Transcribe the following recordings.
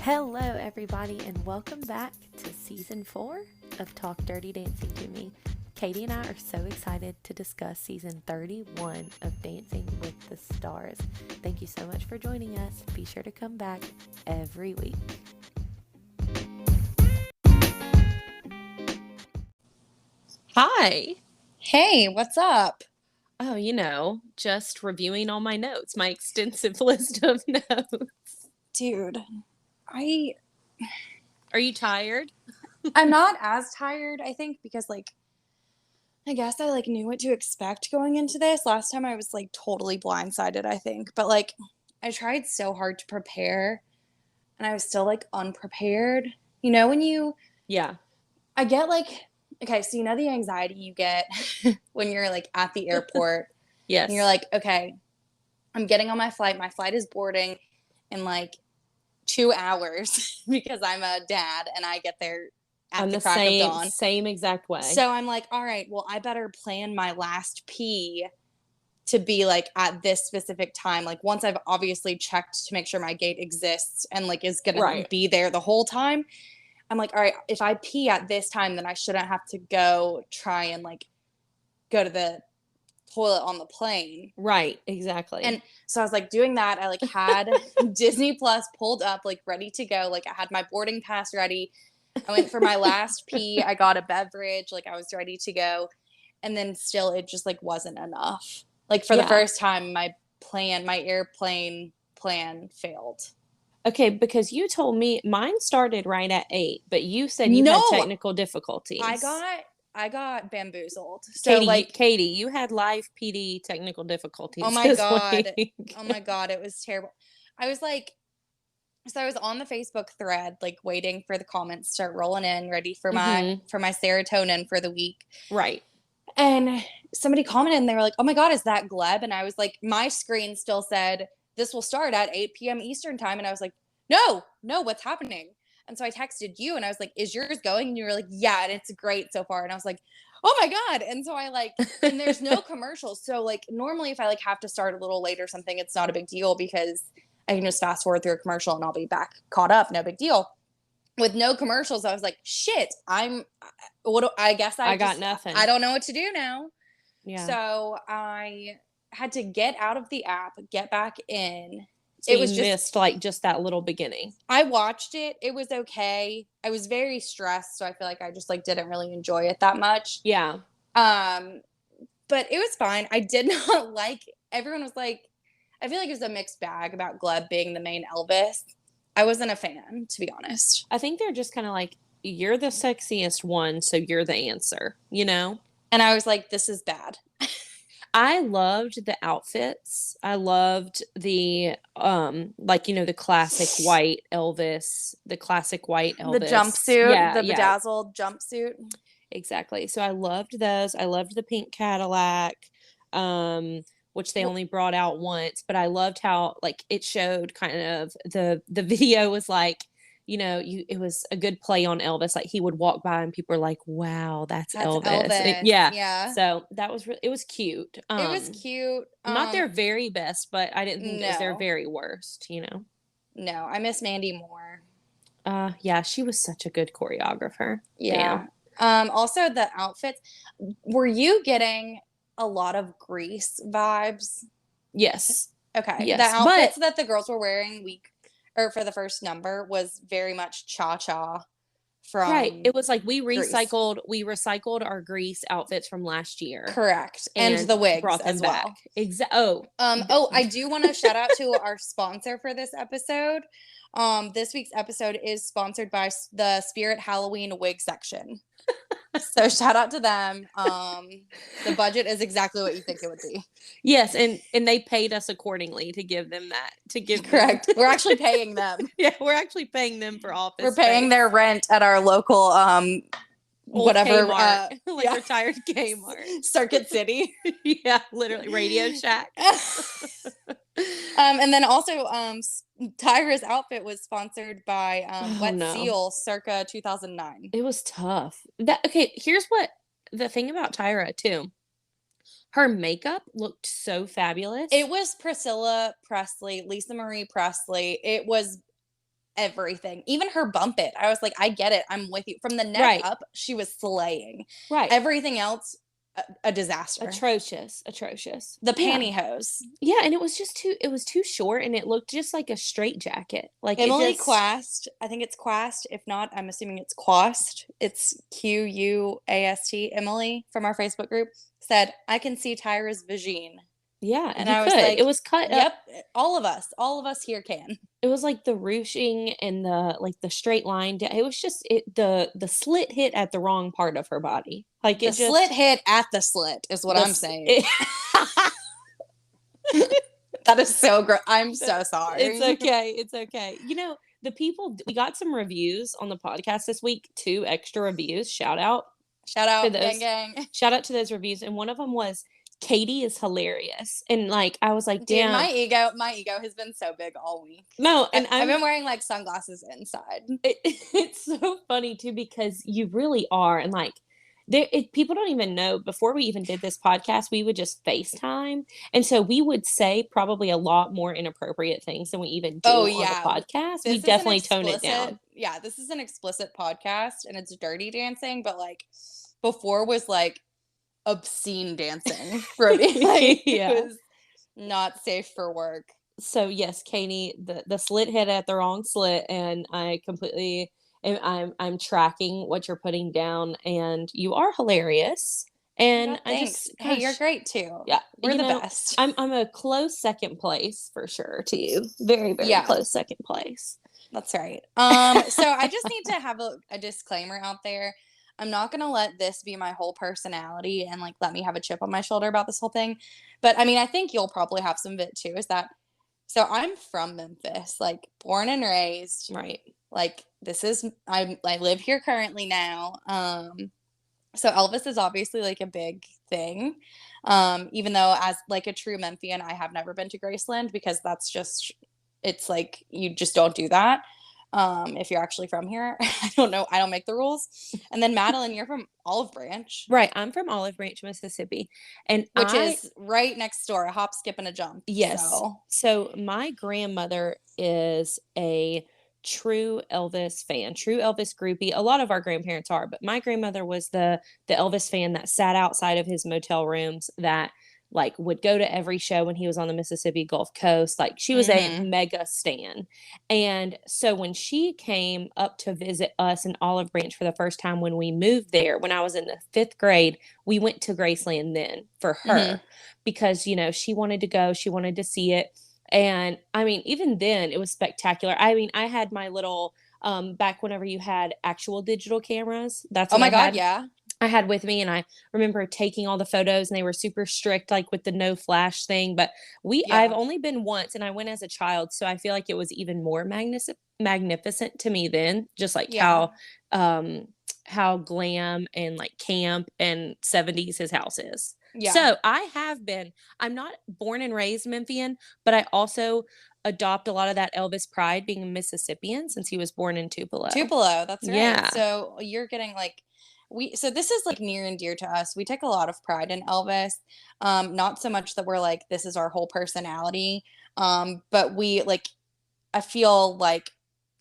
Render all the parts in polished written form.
Hello, everybody, and welcome back to season 4 of Talk Dirty Dancing to Me. Katie and I are so excited to discuss season 31 of Dancing with the Stars. Thank you so much for joining us. Be sure to come back every week. Hi. Hey, what's up? Oh, just reviewing all my notes, my extensive list of notes. Dude, Are you tired? I'm not as tired, I think, because I guess I knew what to expect going into this. Last time I was totally blindsided, I think. But I tried so hard to prepare and I was still unprepared. Yeah. I get okay, so the anxiety you get when you're at the airport Yes. and you're like, okay, I'm getting on my flight. My flight is boarding in 2 hours because I'm a dad and I get there at the crack of dawn. Same exact way. So I'm like, all right, well, I better plan my last pee to be at this specific time. Once I've obviously checked to make sure my gate exists and is gonna be there the whole time. I'm like, all right, if I pee at this time, then I shouldn't have to go try and go to the toilet on the plane. Right, exactly. And so I was doing that. I had Disney Plus pulled up, ready to go. I had my boarding pass ready. I went for my last pee. I got a beverage. I was ready to go. And then still it just wasn't enough. For the first time, my airplane plan failed. Okay, because you told me mine started right at 8, but you said you had technical difficulties. I got bamboozled. So Katie, you had live PD technical difficulties. Oh my god. Oh my god, it was terrible. I was so I was on the Facebook thread, waiting for the comments to start rolling in, ready for my serotonin for the week. Right. And somebody commented and they were like, oh my god, is that Gleb? And I was my screen still said this will start at 8 p.m. Eastern time. And I was like, no, what's happening? And so I texted you and I was like, is yours going? And you were like, yeah, and it's great so far. And I was like, oh my god. And so I and there's no commercials. So normally if I have to start a little late or something, it's not a big deal because I can just fast forward through a commercial and I'll be back caught up. No big deal. With no commercials, I was like, shit, I got nothing. I don't know what to do now. Yeah. So I had to get out of the app, get back in. So it was missed just that little beginning. I watched it. It was okay. I was very stressed, so I feel I just didn't really enjoy it that much. Yeah. But it was fine. I did not everyone was I feel it was a mixed bag about Gleb being the main Elvis. I wasn't a fan, to be honest. I think they're just kind of you're the sexiest one, so you're the answer, And I was like, this is bad. I loved the outfits. I loved the the classic white Elvis, the jumpsuit, the bedazzled jumpsuit. Exactly. So I loved those. I loved the pink Cadillac, which they only brought out once, but I loved how it showed kind of the video was it was a good play on Elvis. He would walk by and people were like, wow, that's Elvis. Yeah. So that was it was cute. It was cute. Not their very best, but I didn't think it was their very worst, No, I miss Mandy more. Yeah, she was such a good choreographer. Yeah. Also the outfits. Were you getting a lot of Grease vibes? Yes. Okay. Yes. The outfits that the girls were wearing for the first number was very much cha-cha from Right. It was we recycled our Grease outfits from last year. Correct. And the wigs brought them back. Well. Exactly. I do want to shout out to our sponsor for this episode. This week's episode is sponsored by the Spirit Halloween wig section. So shout out to them. The budget is exactly what you think it would be. Yes, and they paid us accordingly to give them that. Correct. We're actually paying them. Yeah, we're actually paying them for office. We're paying their rent at our local whatever retired Kmart. Circuit City. Yeah, literally Radio Shack. And then also Tyra's outfit was sponsored by Seal circa 2009. It was tough. Here's what the thing about Tyra too. Her makeup looked so fabulous. It was Priscilla Presley, Lisa Marie Presley. It was everything. Even her bump it. I was like, I get it. I'm with you. From the neck Right. up, she was slaying. Right. Everything else, a disaster. Atrocious. The Yeah. pantyhose. Yeah, and it was too short and it looked just like a straight jacket. Like it Emily just Quast, I think it's Quast. If not, I'm assuming it's Quast. It's Quast. Emily from our Facebook group said, I can see Tyra's vagine. yeah, And you I was could. It like, was cut up. yep, all of us here can. It was like the ruching and the straight line. It was just the slit hit at the wrong part of her body. Like The it slit just hit at the slit is what the I'm s- saying. it, That is so great. I'm so it's sorry. okay. It's okay. The people we got some reviews on the podcast this week, 2 extra reviews. Shout To out, gang, those gang. shout out to those reviews. And one of them was Katie is hilarious. And like I was like, Dude, damn. my ego has been so big all week. No, and I've been wearing like sunglasses inside. it's so funny too because you really are. And like people don't even know, before we even did this podcast, we would just FaceTime. And so we would say probably a lot more inappropriate things than we even do Oh on the yeah. podcast. We This is an definitely tone it explicit, down. yeah, this is an explicit podcast and it's dirty dancing, but like before was like obscene dancing for me. Like Yeah. it was not safe for work. So yes, Katie, the slit hit at the wrong slit, and I completely I'm tracking what you're putting down, and you are hilarious. Oh my And God, I thanks. just, Hey, you're gosh, great too. yeah, We're the best. I'm a close second place for sure to you. Very, very Yeah, close second place. that's right. So I just need to have a disclaimer out there. I'm not gonna let this be my whole personality and like let me have a chip on my shoulder about this whole thing. But I mean, I think you'll probably have some of it too. Is that so? I'm from Memphis, like born and raised. Right. Like this is I live here currently now. So Elvis is obviously like a big thing. Even though as like a true Memphian, I have never been to Graceland because that's just it's like you just don't do that. If you're actually from here. I don't know. I don't make the rules. And then Madeline, you're from Olive Branch. Right. I'm from Olive Branch, Mississippi. And Which is right next door, a hop, skip, and a jump. yes. So my grandmother is a true Elvis fan, true Elvis groupie. A lot of our grandparents are, but my grandmother was the Elvis fan that sat outside of his motel rooms, that like would go to every show when he was on the Mississippi Gulf Coast. Like she was a Mm-hmm. mega stan. And so when she came up to visit us in Olive Branch for the first time when we moved there, when I was in the 5th grade, we went to Graceland then for Mm-hmm. her because, she wanted to go, she wanted to see it. And I mean, even then it was spectacular. I mean, I had my little back whenever you had actual digital cameras. That's Oh what my I God, had. yeah. I had with me, and I remember taking all the photos, and they were super strict, like with the no flash thing. But I've Yeah. only been once, and I went as a child, so I feel like it was even more magnificent to me then, just like Yeah. how glam and like camp and 70s his house is. Yeah. So I'm not born and raised Memphian, but I also adopt a lot of that Elvis pride being a Mississippian since he was born in Tupelo. Tupelo, that's right. Yeah. So you're getting like so this is like near and dear to us. We take a lot of pride in Elvis. Not so much that we're like this is our whole personality. But we like I feel like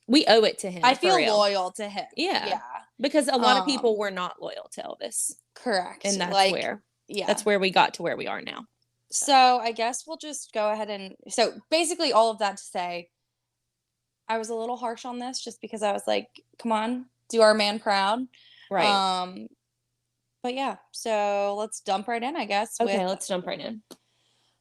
We owe it to him. I for feel real. loyal to him. Yeah. Yeah. Because a lot of people Um were not loyal to Elvis. correct. And Like yeah. that's where we got to where we are now. So I guess we'll just go ahead and so basically all of that to say I was a little harsh on this just because I was like, come on, do our man proud. Right. But yeah, so let's dump right in, I guess. Okay, let's jump right in.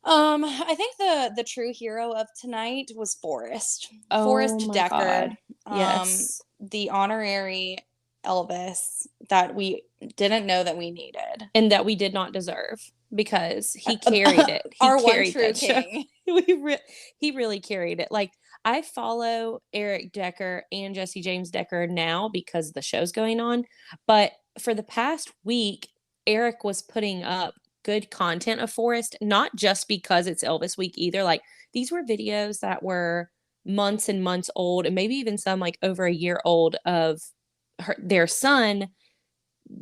I think the true hero of tonight was Forrest. Oh Forrest my Decker. God. Yes. The honorary Elvis that we didn't know that we needed. And that we did not deserve because he carried it. He Our one carried true that show. king. He really carried it. Like I follow Eric Decker and Jesse James Decker now because the show's going on, but for the past week, Eric was putting up good content of Forrest, not just because it's Elvis week either. Like these were videos that were months and months old, and maybe even some like over a year old of their son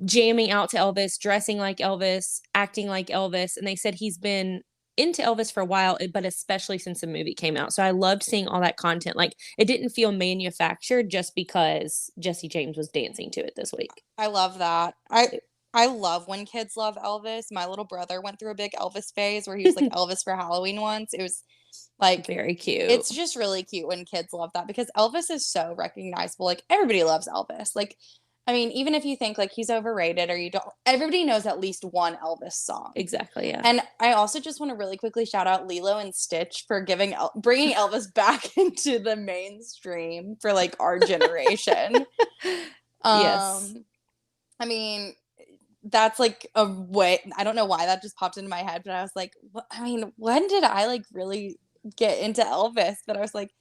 jamming out to Elvis, dressing like Elvis, acting like Elvis. And they said he's been into Elvis for a while, but especially since the movie came out. So I loved seeing all that content. Like it didn't feel manufactured just because Jesse James was dancing to it this week. I love that. I love when kids love Elvis. My little brother went through a big Elvis phase where he was like Elvis for Halloween once. It was like Very cute. it's just really cute when kids love that because Elvis is so recognizable. Like everybody loves Elvis. Like I mean, even if you think like he's overrated or you don't, everybody knows at least one Elvis song. Exactly, yeah. And I also just want to really quickly shout out Lilo and Stitch for bringing Elvis back into the mainstream for like our generation. Yes. I mean, that's like a way. I don't know why that just popped into my head, but I was like, I mean, when did I like really get into Elvis? But I was like,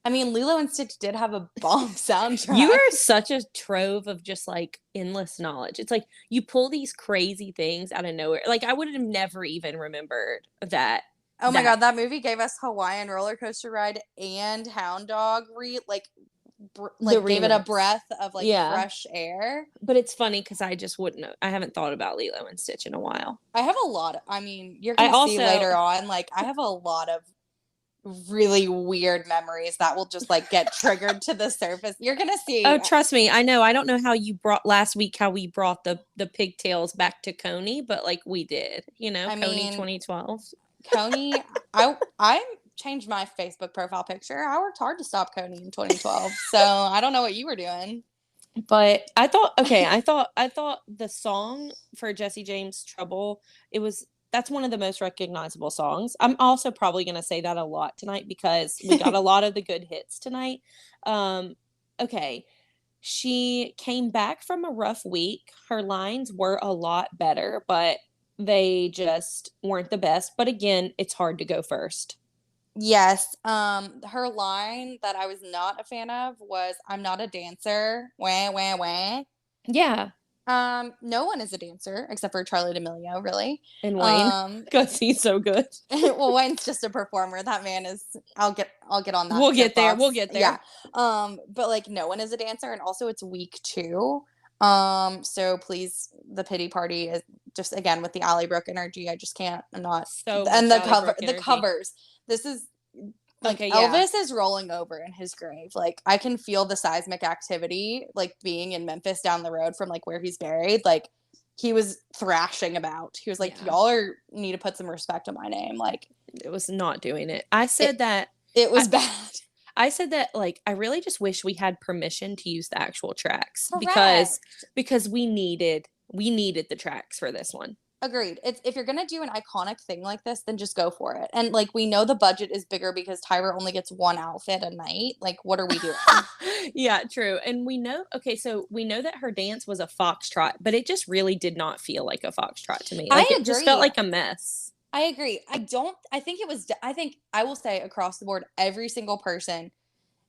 I mean, Lilo and Stitch did have a bomb soundtrack. You are such a trove of just like endless knowledge. It's like you pull these crazy things out of nowhere. Like I would have never even remembered that. Oh my God, that movie gave us Hawaiian Roller Coaster Ride and Hound Dog gave it a breath of like fresh air. But it's funny because I just wouldn't know. I haven't thought about Lilo and Stitch in a while. I have a lot of, I mean, you're gonna see later on, like I have a lot of really weird memories that will just like get triggered to the surface. You're gonna see. Oh, trust me, I know. I don't know how you brought last week how we brought the pigtails back to Coney, but like we did, you know, Coney 2012. Coney, I changed my Facebook profile picture. I worked hard to stop Coney in 2012. So I don't know what you were doing. But I thought the song for Jesse James Trouble, that's one of the most recognizable songs. I'm also probably going to say that a lot tonight because we got a lot of the good hits tonight. Okay. She came back from a rough week. Her lines were a lot better, but they just weren't the best. But again, it's hard to go first. Yes. Her line that I was not a fan of was, "I'm not a dancer." Wah, wah, wah. Yeah. No one is a dancer except for Charlie D'Amelio, really. And Wayne, because he's so good. Well, Wayne's just a performer. That man is. I'll get on that. We'll get there. We'll get there. Yeah. But like, no one is a dancer, and also it's week 2. So please, the pity party is just again with the Ally Brooke energy. I just can't. I'm not. So and the covers. This is. Like okay, Elvis is rolling over in his grave. Like I can feel the seismic activity, like being in Memphis down the road from like where he's buried. Like he was thrashing about. He was like, y'all need to put some respect on my name. Like it was not doing it. I said that it was bad. I said that like I really just wish we had permission to use the actual tracks. Correct. because we needed the tracks for this one. Agreed. If you're gonna do an iconic thing like this, then just go for it. And like we know the budget is bigger because Tyra only gets one outfit a night. Like, what are we doing? Yeah, true. And we know that her dance was a foxtrot, but it just really did not feel like a foxtrot to me. Like, it just felt like a mess. I agree. I think I will say across the board, every single person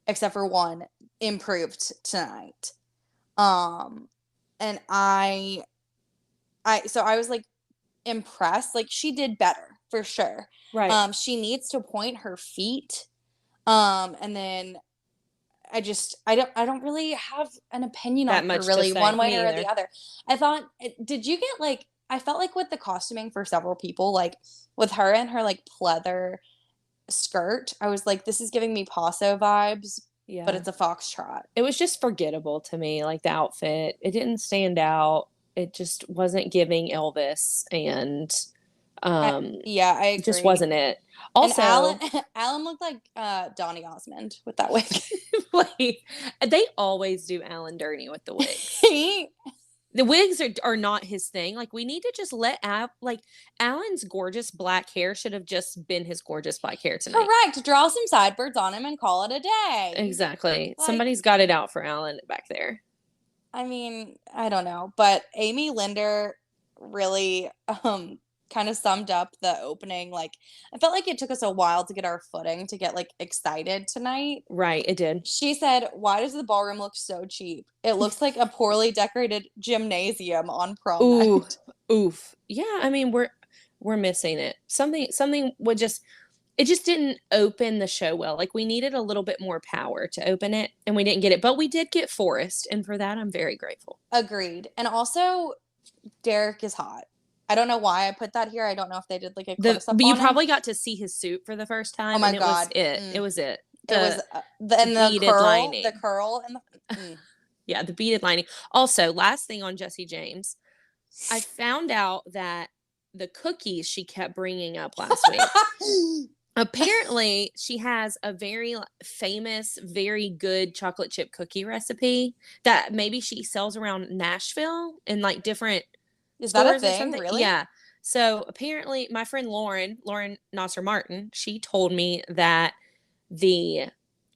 except for one improved tonight. And I was like impressed. Like she did better for sure. Right. She needs to point her feet. And then I don't really have an opinion on her really one way or the other. I felt like with the costuming for several people, like with her and her like pleather skirt, I was like, this is giving me Paso vibes, but it's a foxtrot. It was just forgettable to me, like the outfit. It didn't stand out. It just wasn't giving Elvis, and I agree. Just wasn't it. Also, Alan looked like Donny Osmond with that wig. Like, they always do Alan dirty with the wigs. The wigs are not his thing. Like, we need to just let Alan's gorgeous black hair should have just been his gorgeous black hair tonight. Correct. Draw some sideburns on him and call it a day. Exactly. Like, somebody's got it out for Alan back there. I mean, I don't know, but Amy Linder really kind of summed up the opening. Like, I felt like it took us a while to get our footing, to get like excited tonight. Right, it did. She said, "Why does the ballroom look so cheap? It looks like a poorly decorated gymnasium on prom night." Oof. Yeah, I mean, we're missing it. Something would just. It just didn't open the show well. Like, we needed a little bit more power to open it, and we didn't get it. But we did get Forrest, and for that, I'm very grateful. Agreed. And also, Derek is hot. I don't know why I put that here. I don't know if they did like a But close up you on him. probably got to see his suit for the first Oh time, my and it was God. it. It was it. It was The and beaded the lining. curl and Yeah, the beaded lining. Also, last thing on Jesse James, I found out that the cookies she kept bringing up last week. Apparently, she has a very famous, very good chocolate chip cookie recipe that maybe she sells around Nashville in like different Is that a stores or thing? something. Really? Yeah. So apparently, my friend Lauren Nasser Martin, she told me that the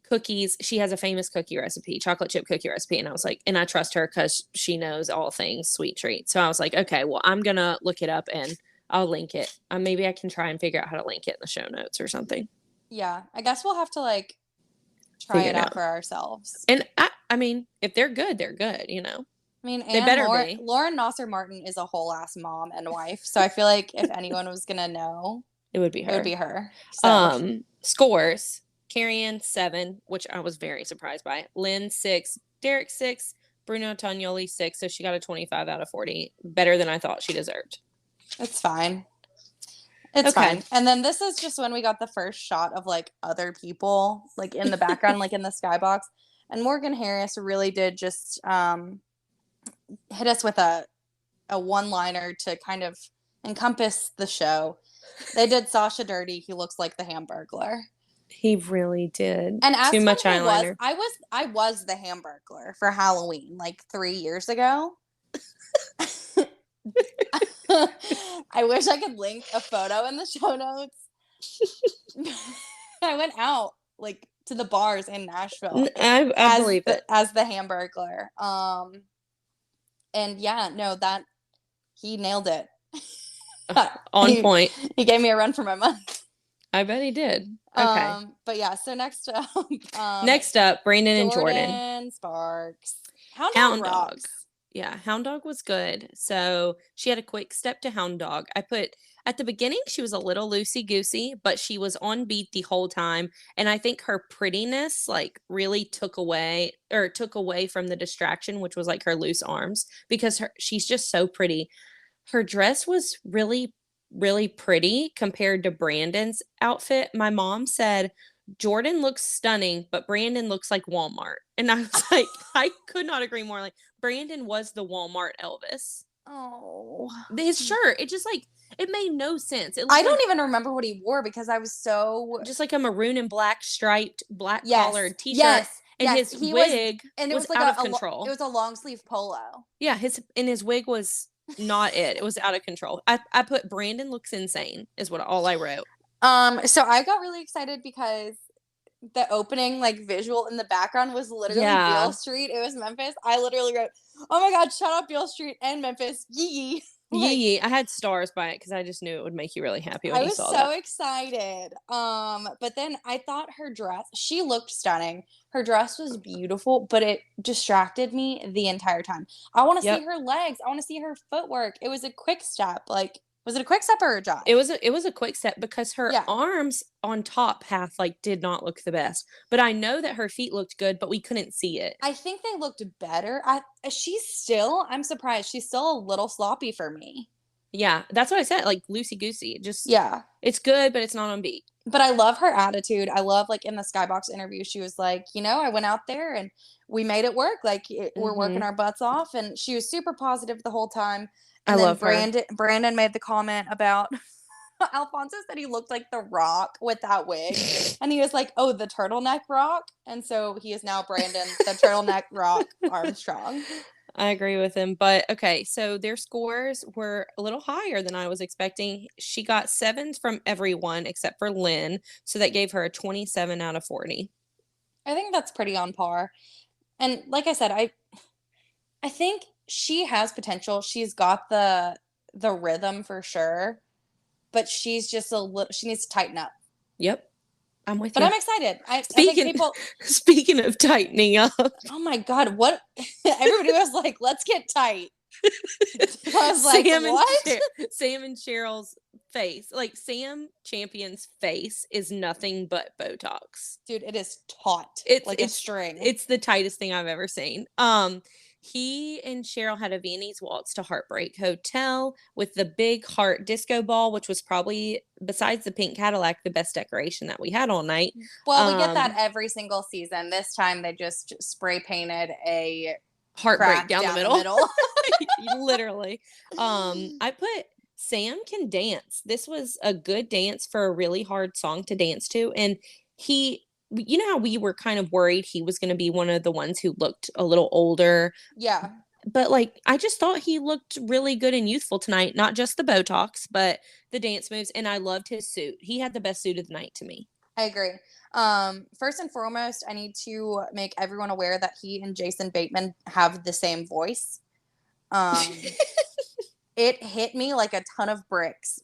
cookies, she has a famous cookie recipe, chocolate chip cookie recipe. And I was like, and I trust her because she knows all things sweet treat. So I was like, okay, well, I'm going to look it up and I'll link it. Maybe I can try and figure out how to link it in the show notes or something. Yeah. I guess we'll have to like try Figure it it out out. for ourselves. And I mean, if they're good, they're good, you know. I mean, They and better be. Lauren Nasser Martin is a whole ass mom and wife. So I feel like if anyone was gonna know, It would be it would her. be her. So Scores. Carrie 7, which I was very surprised by. Lynn 6, Derek 6, Bruno Tognoli 6. So she got a 25 out of 40. Better than I thought she deserved. it's fine. It's fine. And then this is just when we got the first shot of like other people like in the background, like in the skybox. And Morgan Harris really did just hit us with a one-liner to kind of encompass the show. They did Sasha dirty. He looks like the Hamburglar. He really did. And as Too much eyeliner. I was the Hamburglar for Halloween like 3 years ago. I wish I could link a photo in the show notes. I went out like to the bars in Nashville. I believe it. As the Hamburglar. And yeah, no, that he nailed it. On point. He gave me a run for my money. I bet he did. Okay. But yeah, so next up, Brandon and Jordan. Sparks. Hound Dog rocks. Yeah, Hound Dog was good. So she had a quick step to Hound Dog. I put at the beginning, she was a little loosey goosey, but she was on beat the whole time. And I think her prettiness like really took away from the distraction, which was like her loose arms, because she's just so pretty. Her dress was really, really pretty compared to Brandon's outfit. My mom said Jordan looks stunning, but Brandon looks like Walmart. And I was like, I could not agree more. Like, Brandon was the Walmart Elvis. Oh. His shirt, it just like, it made no sense. I don't even remember what he wore because I was so. Just like a maroon and black striped, black collared t shirt. Yes. And his wig was like out of control. It was a long sleeve polo. Yeah, his wig was not it. It was out of control. I put Brandon looks insane is what all I wrote. So I got really excited because the opening like visual in the background was literally Beale Street. It was Memphis. I literally wrote, "Oh my God, shout out Beale Street and Memphis, yee." Yee. I had stars by it because I just knew it would make you really happy when you saw that. I was so excited. But then I thought her dress, she looked stunning. Her dress was beautiful, but it distracted me the entire time. I want to see her legs. I want to see her footwork. It was a quick step. Like, was it a quick step or a jive? It was a quick step because her arms on top half like did not look the best. But I know that her feet looked good, but we couldn't see it. I think they looked better. I'm surprised. She's still a little sloppy for me. Yeah, that's what I said. Like loosey goosey. Just it's good, but it's not on beat. But I love her attitude. I love like in the Skybox interview, she was like, I went out there and we made it work. Like we're working our butts off, and she was super positive the whole time. And I love her. Brandon made the comment about Alfonso said he looked like The Rock with that wig. And he was like, "Oh, the turtleneck Rock." And so he is now Brandon, the turtleneck Rock Armstrong. I agree with him. But okay, so their scores were a little higher than I was expecting. She got 7s from everyone except for Lynn. So that gave her a 27 out of 40. I think that's pretty on par. And like I said, I think she has potential. She's got the rhythm for sure, but she's just she needs to tighten up. Yep. I'm with you. But I'm excited. Speaking of tightening up. Oh my God, what? Everybody was like, let's get tight. I was like, what? Sam and Cheryl's face. Like Sam Champion's face is nothing but Botox. Dude, it is taut. It's like a string. It's the tightest thing I've ever seen. He and Cheryl had a Viennese waltz to Heartbreak Hotel with the big heart disco ball, which was probably, besides the pink Cadillac, the best decoration that we had all night. Well, we get that every single season. This time they just spray painted a Heartbreak crack down the middle. middle. Literally. I put Sam can dance. This was a good dance for a really hard song to dance to. And you know how we were kind of worried he was going to be one of the ones who looked a little older. Yeah. But like, I just thought he looked really good and youthful tonight. Not just the Botox, but the dance moves. And I loved his suit. He had the best suit of the night to me. I agree. First and foremost, I need to make everyone aware that he and Jason Bateman have the same voice. It hit me like a ton of bricks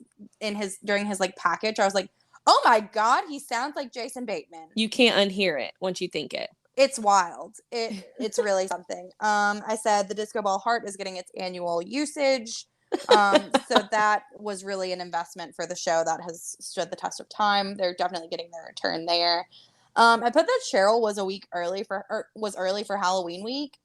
during his like package. I was like, oh my God, he sounds like Jason Bateman. You can't unhear it once you think it. It's wild. It's really something. I said the disco ball heart is getting its annual usage. So that was really an investment for the show that has stood the test of time. They're definitely getting their return there. I put that Cheryl was early for Halloween week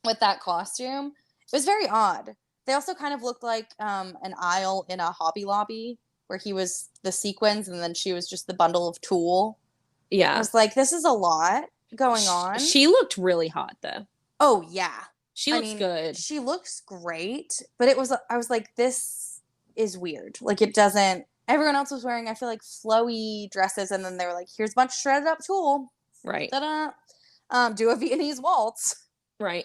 with that costume. It was very odd. They also kind of looked like an aisle in a Hobby Lobby where he was the sequins and then she was just the bundle of tulle. Yeah. I was like, this is a lot going on. She looked really hot though. Oh yeah. She looks good. She looks great, but I was like, this is weird. Like it doesn't, everyone else was wearing, I feel like flowy dresses. And then they were like, here's a bunch of shredded up tulle. Right. Ta-da. Do a Viennese waltz. Right.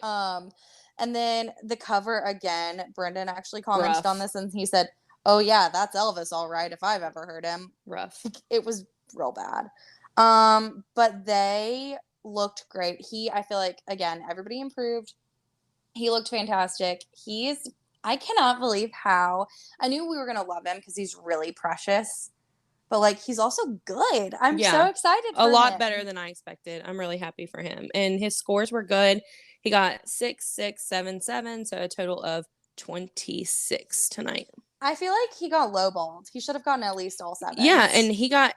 And then the cover again, Brendan actually commented on this and he said, oh yeah, that's Elvis. All right. If I've ever heard him. Rough. It was real bad. But they looked great. I feel like, again, everybody improved. He looked fantastic. I cannot believe how, I knew we were going to love him because he's really precious, but like, he's also good. I'm so excited for him. A lot better than I expected. I'm really happy for him. And his scores were good. He got 6, 6, 7, 7. So a total of 26 tonight. I feel like he got lowballed. He should have gotten at least all 7. Yeah. And he got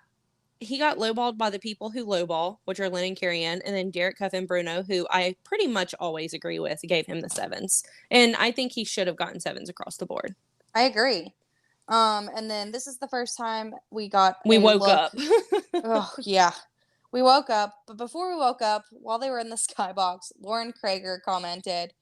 lowballed by the people who lowball, which are Lynn and Carrie Ann, and then Derek, Cuff, and Bruno, who I pretty much always agree with, gave him the 7s. And I think he should have gotten 7s across the board. I agree. And then this is the first time we woke up. Oh, yeah. We woke up. But before we woke up, while they were in the skybox, Lauren Krager commented,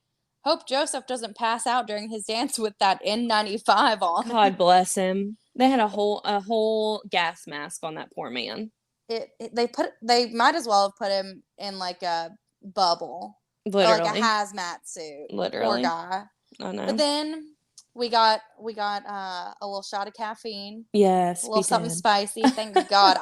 hope Joseph doesn't pass out during his dance with that N95 on. God bless him. They had a whole gas mask on that poor man. They might as well have put him in like a bubble. Literally. Or like a hazmat suit. Literally. Poor guy. I know. But then we got a little shot of caffeine. Yes. A little something spicy. Thank God.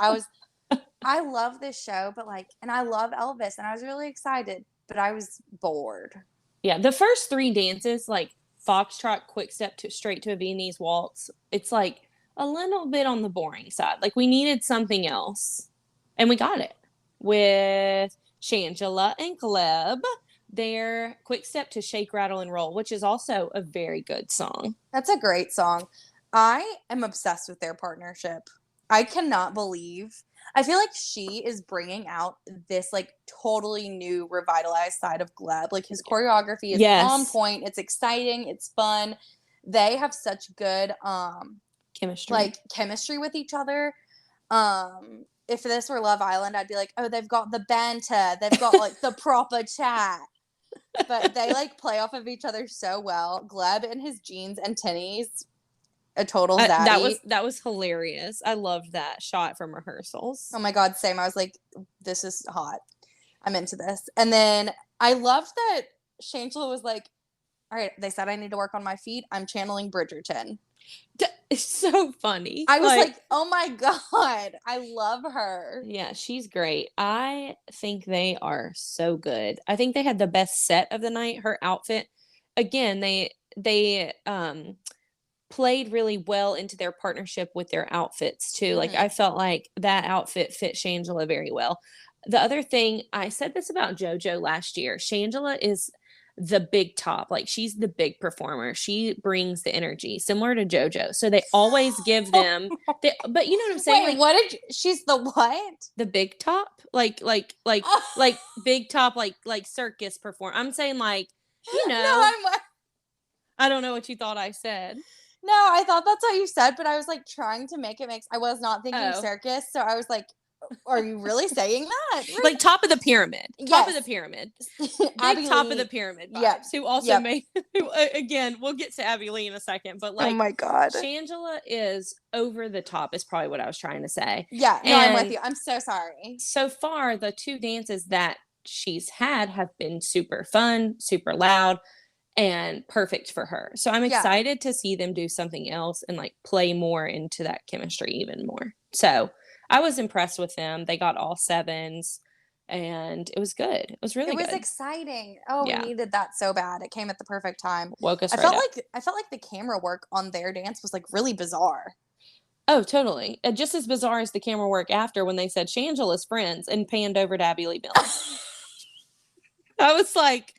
I love this show, but and I love Elvis and I was really excited, but I was bored. Yeah, the first 3 dances, like foxtrot, quick step straight to a Viennese waltz, it's like a little bit on the boring side. Like we needed something else, and we got it with Shangela and Caleb. Their quick step to Shake, Rattle, and Roll, which is also a very good song. That's a great song. I am obsessed with their partnership. I cannot believe. I feel like she is bringing out this like totally new revitalized side of Gleb. Like his choreography is on point. It's exciting. It's fun. They have such good chemistry with each other. If this were Love Island, I'd be like, oh, they've got the banter. They've got like the proper chat. But they like play off of each other so well. Gleb in his jeans and tinnies. A total zaddy. That was hilarious. I loved that shot from rehearsals. Oh my God, same. I was like, this is hot. I'm into this. And then I loved that Shangela was like, all right, they said I need to work on my feet. I'm channeling Bridgerton. It's so funny. I was like, oh my God, I love her. Yeah, she's great. I think they are so good. I think they had the best set of the night. Her outfit, again, they played really well into their partnership with their outfits too. Like I felt like that outfit fit Shangela very well. The other thing, I said this about JoJo last year. Shangela is the big top. Like she's the big performer. She brings the energy similar to JoJo. So they always give them but you know what I'm saying? Wait, she's the what? The big top? Like big top, like circus perform. I'm saying like You No, know, I'm I don't know what you thought I said. no, I thought that's what you said, but I was like trying to make it make. I was not thinking Oh, circus, so I was like, "Are you really saying that?" Right? like top of the pyramid, top of the Yes, pyramid, big Abby top of the Lee. pyramid Yep, vibes. Who also yep. made, who again, we'll get to Abby Lee in a second, but Oh like my god. Shangela is over the top, is probably what I was trying to say. Yeah, no, I'm with And you. I'm so sorry. so far, the two dances that she's had have been super fun, super loud, and perfect for her. So I'm Yeah, excited to see them do something else and like play more into that chemistry even more. So I was impressed with them. They got all sevens and it was good. It was it really was good. exciting. Oh, we Yeah. needed that so bad. It came at the perfect time. Woke us right up. I felt like the camera work on their dance was like really bizarre. Oh, totally. Just as bizarre as the camera work after when they said Shangela's friends and panned over to Abby Lee Miller. I was like,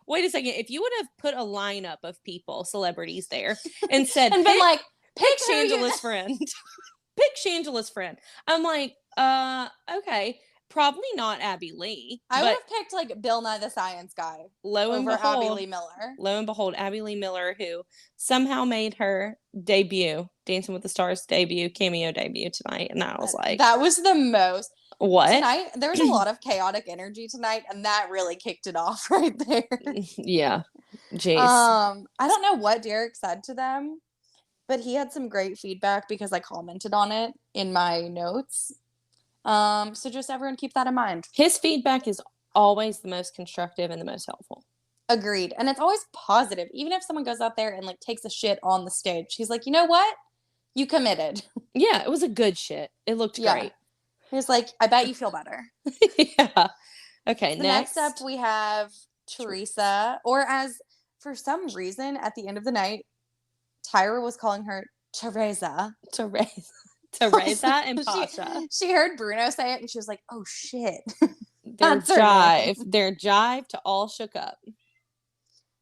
wait a second. If you would have put a lineup of people, celebrities there, and said, And been like, pick pick who you know. Shangela's friend, pick Shangela's friend. I'm like, okay. Probably not Abby Lee, I would but have picked like Bill Nye the Science Guy lo and over Abby behold, Lee Miller. Abby Lee Miller, who somehow made her debut, Dancing with the Stars debut, cameo debut tonight. And I was like, That was the most. what? Tonight, there was a lot of chaotic energy tonight, and that really kicked it off right there. Yeah. Jeez. I don't know what Derek said to them, but he had some great feedback because I commented on it in my notes. So just everyone keep that in mind. His feedback is always the most constructive and the most helpful. Agreed. And it's always positive. Even if someone goes out there and like takes a shit on the stage, he's like, you know what? You committed. Yeah, it was a good shit. It looked great. He's like, I bet you feel better. Yeah. Okay, So next up we have Teresa, or as for some reason at the end of the night, Tyra was calling her Teresa. Teresa and Pasha. She heard Bruno say it and she was like, oh shit. Their jive to all shook up.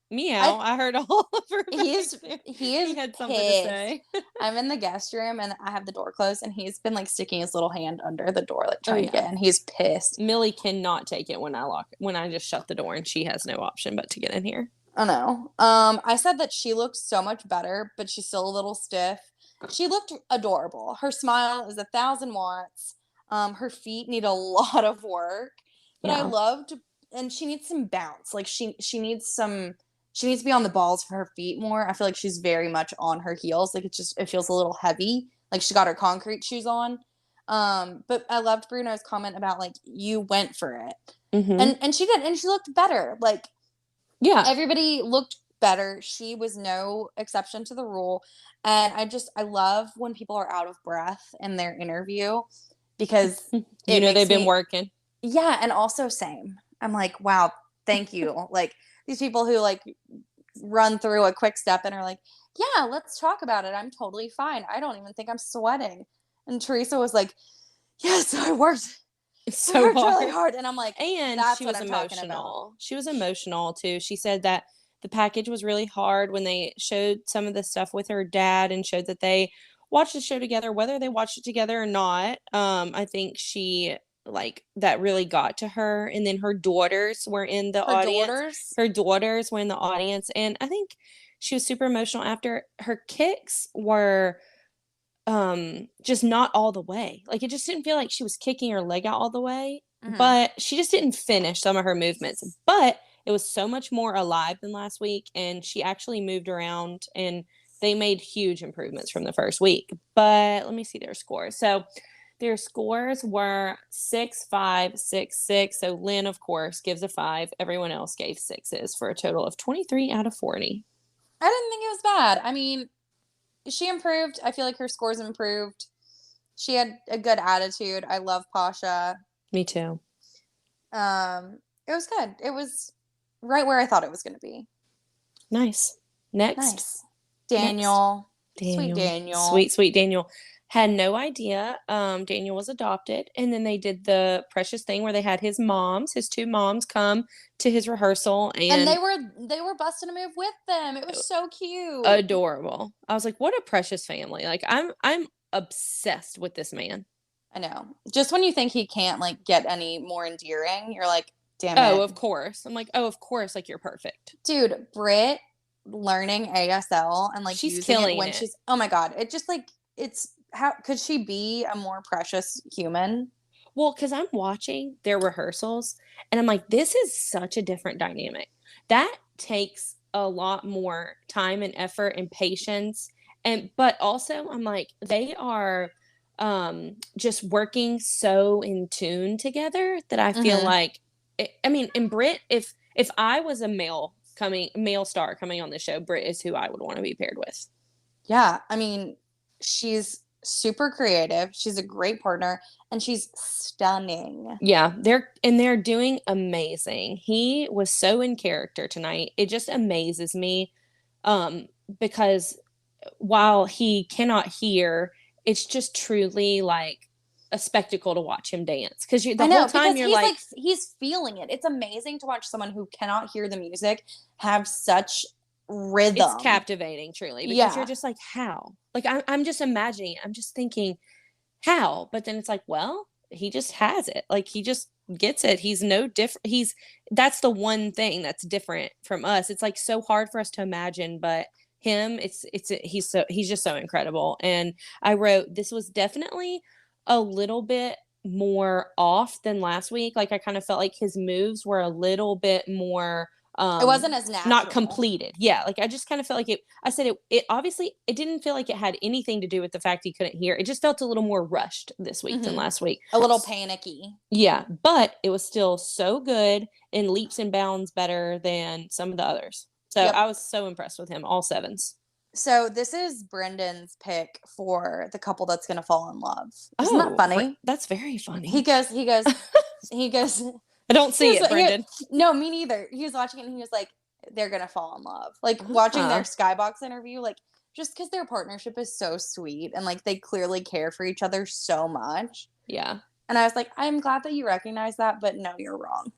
Meow. I heard all of her. He is he had something to say. I'm in the guest room and I have the door closed and he's been like sticking his little hand under the door, like trying to get in. He's pissed. Millie cannot take it when I just shut the door and she has no option but to get in here. I know. I said that she looked so much better, but she's still a little stiff. She looked adorable. Her smile is 1,000 watts. Her feet need a lot of work, but I loved, and she needs some bounce. Like she needs to be on the balls for her feet more. I feel like she's very much on her heels. Like it feels a little heavy. Like she got her concrete shoes on. But I loved Bruno's comment about like, you went for it. Mm-hmm. And she did, and she looked better. Like, yeah, everybody looked better. She was no exception to the rule. And I love when people are out of breath in their interview because they've been working. Yeah, and also same. I'm like, wow, thank you. Like these people who like run through a quick step and are like, yeah, let's talk about it. I'm totally fine. I don't even think I'm sweating. And Teresa was like, yes, I worked so really hard. And I'm like, and that's she what was I'm emotional. talking about. She was emotional too. She said that the package was really hard when they showed some of the stuff with her dad and showed that they watched the show together, whether they watched it together or not. I think she like that really got to her. And then her daughters were in the audience. Her daughters were in the audience. And I think she was super emotional after. Her kicks were just not all the way. Like it just didn't feel like she was kicking her leg out all the way. Mm-hmm. But she just didn't finish some of her movements. But it was so much more alive than last week, and she actually moved around, and they made huge improvements from the first week. But let me see their scores. So their scores were 6, 5, 6, 6. So Lynn, of course, gives a 5. Everyone else gave 6s for a total of 23 out of 40. I didn't think it was bad. I mean, she improved. I feel like her scores improved. She had a good attitude. I love Pasha. Me too. It was good. It was right where I thought it was going to be. Nice. Next. Daniel. Sweet Daniel. Sweet Daniel. Had no idea Daniel was adopted. And then they did the precious thing where they had his two moms come to his rehearsal. And they were busting a move with them. It was so cute. Adorable. I was like, what a precious family. Like I'm obsessed with this man. I know. Just when you think he can't like get any more endearing, you're like, Damn Oh, it. of course. I'm like, "Oh, of course, like, you're perfect." Dude, Brit learning ASL and, like, She's using it killing when it. she's oh my god, it just, like it's how could she be a more precious human? Well, because 'cause I'm watching their rehearsals, and I'm like, "This is such a different dynamic." That takes a lot more time and effort and patience, and but also, I'm like, they are, just working so in tune together that I feel Mhm. like I mean, and Brit, if I was a male star coming on the show, Brit is who I would wanna be paired with. Yeah, I mean, she's super creative, she's a great partner, and she's stunning. Yeah, they're doing amazing. He was so in character tonight. It just amazes me, um, because while he cannot hear, it's just truly like a spectacle to watch him dance. Because you I the whole know, time because you're he's, like, like, he's feeling it. It's amazing to watch someone who cannot hear the music have such it's rhythm. captivating, truly, because you're Yeah. just like, "How?" Like, I'm just imagining it. I'm just thinking, "How?" But then it's like, well, he just has it. Like, he just gets it. He's no different. That's the one thing that's different from us. It's, like, so hard for us to imagine, but him, he's just so incredible, and I wrote, "This was definitely a little bit more off than last week." Like, I kinda felt like his moves were a little bit more, It wasn't as not natural. completed. Yeah, like, I just kinda felt like I said it obviously it didn't feel like it had anything to do with the fact he couldn't hear. It just felt a little more rushed this week than Mhm. last week. A little panicky. Yeah, but it was still so good in leaps and bounds better than some of the others. So Yep. I was so impressed with him, all sevens. So this is Brendan's pick for the couple that's gonna fall in love. Isn't that Oh, funny? that's very He funny. goes he goes he goes I don't he see was it, he Brendan. no, me neither. He was watching it and he was like, "They're gonna fall in love." Like, watching their Ah, Skybox interview, like, just because their partnership is so sweet and, like, they clearly care for each other so much. yeah, And I was like, "I'm glad that you recognize that, but no, you're wrong."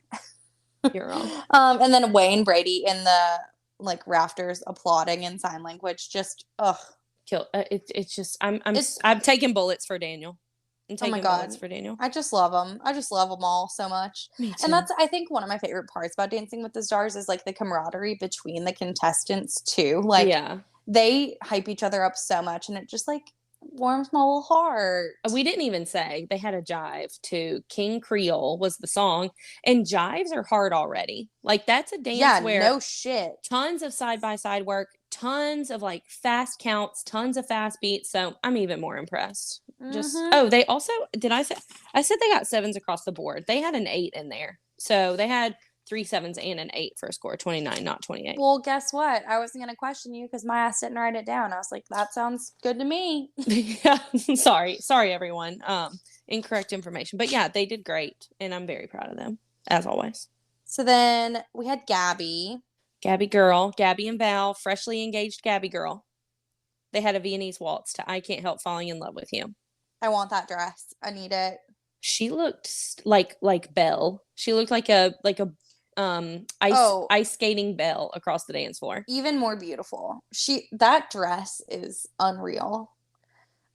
you're wrong. And then Wayne Brady in the, like, rafters applauding in sign language, just ugh. It's just It's I'm taking bullets for Daniel. I'm oh my taking bullets god. for Daniel. I just love them. I just love them all so much. Me And too. that's I think one of my favorite parts about Dancing with the Stars is, like, the camaraderie between the contestants too. Like, Yeah. they hype each other up so much, and it just, like, warms my little heart. We didn't even say they had a jive to King Creole was the song, and jives are hard already. Like, that's a dance Yeah, where no shit. tons of side by side work, tons of, like, fast counts, tons of fast beats, so I'm even more impressed. Just Mhm. oh, they also I said they got sevens across the board. They had an 8 in there. So, they had 3 sevens and an 8 for a score, 29, not 28. Well, guess what? I wasn't gonna question you because my ass didn't write it down. I was like, "That sounds good to me." Yeah, sorry, everyone, incorrect information, but yeah, they did great, and I'm very proud of them, as always. So then we had Gabby. Gabby and Val, freshly engaged Gabby girl. They had a Viennese waltz to "I Can't Help Falling in Love with You." I want that dress. I need it. She looked like Belle. She looked like a, Oh, ice skating Belle across the dance floor. even more beautiful. That dress is unreal.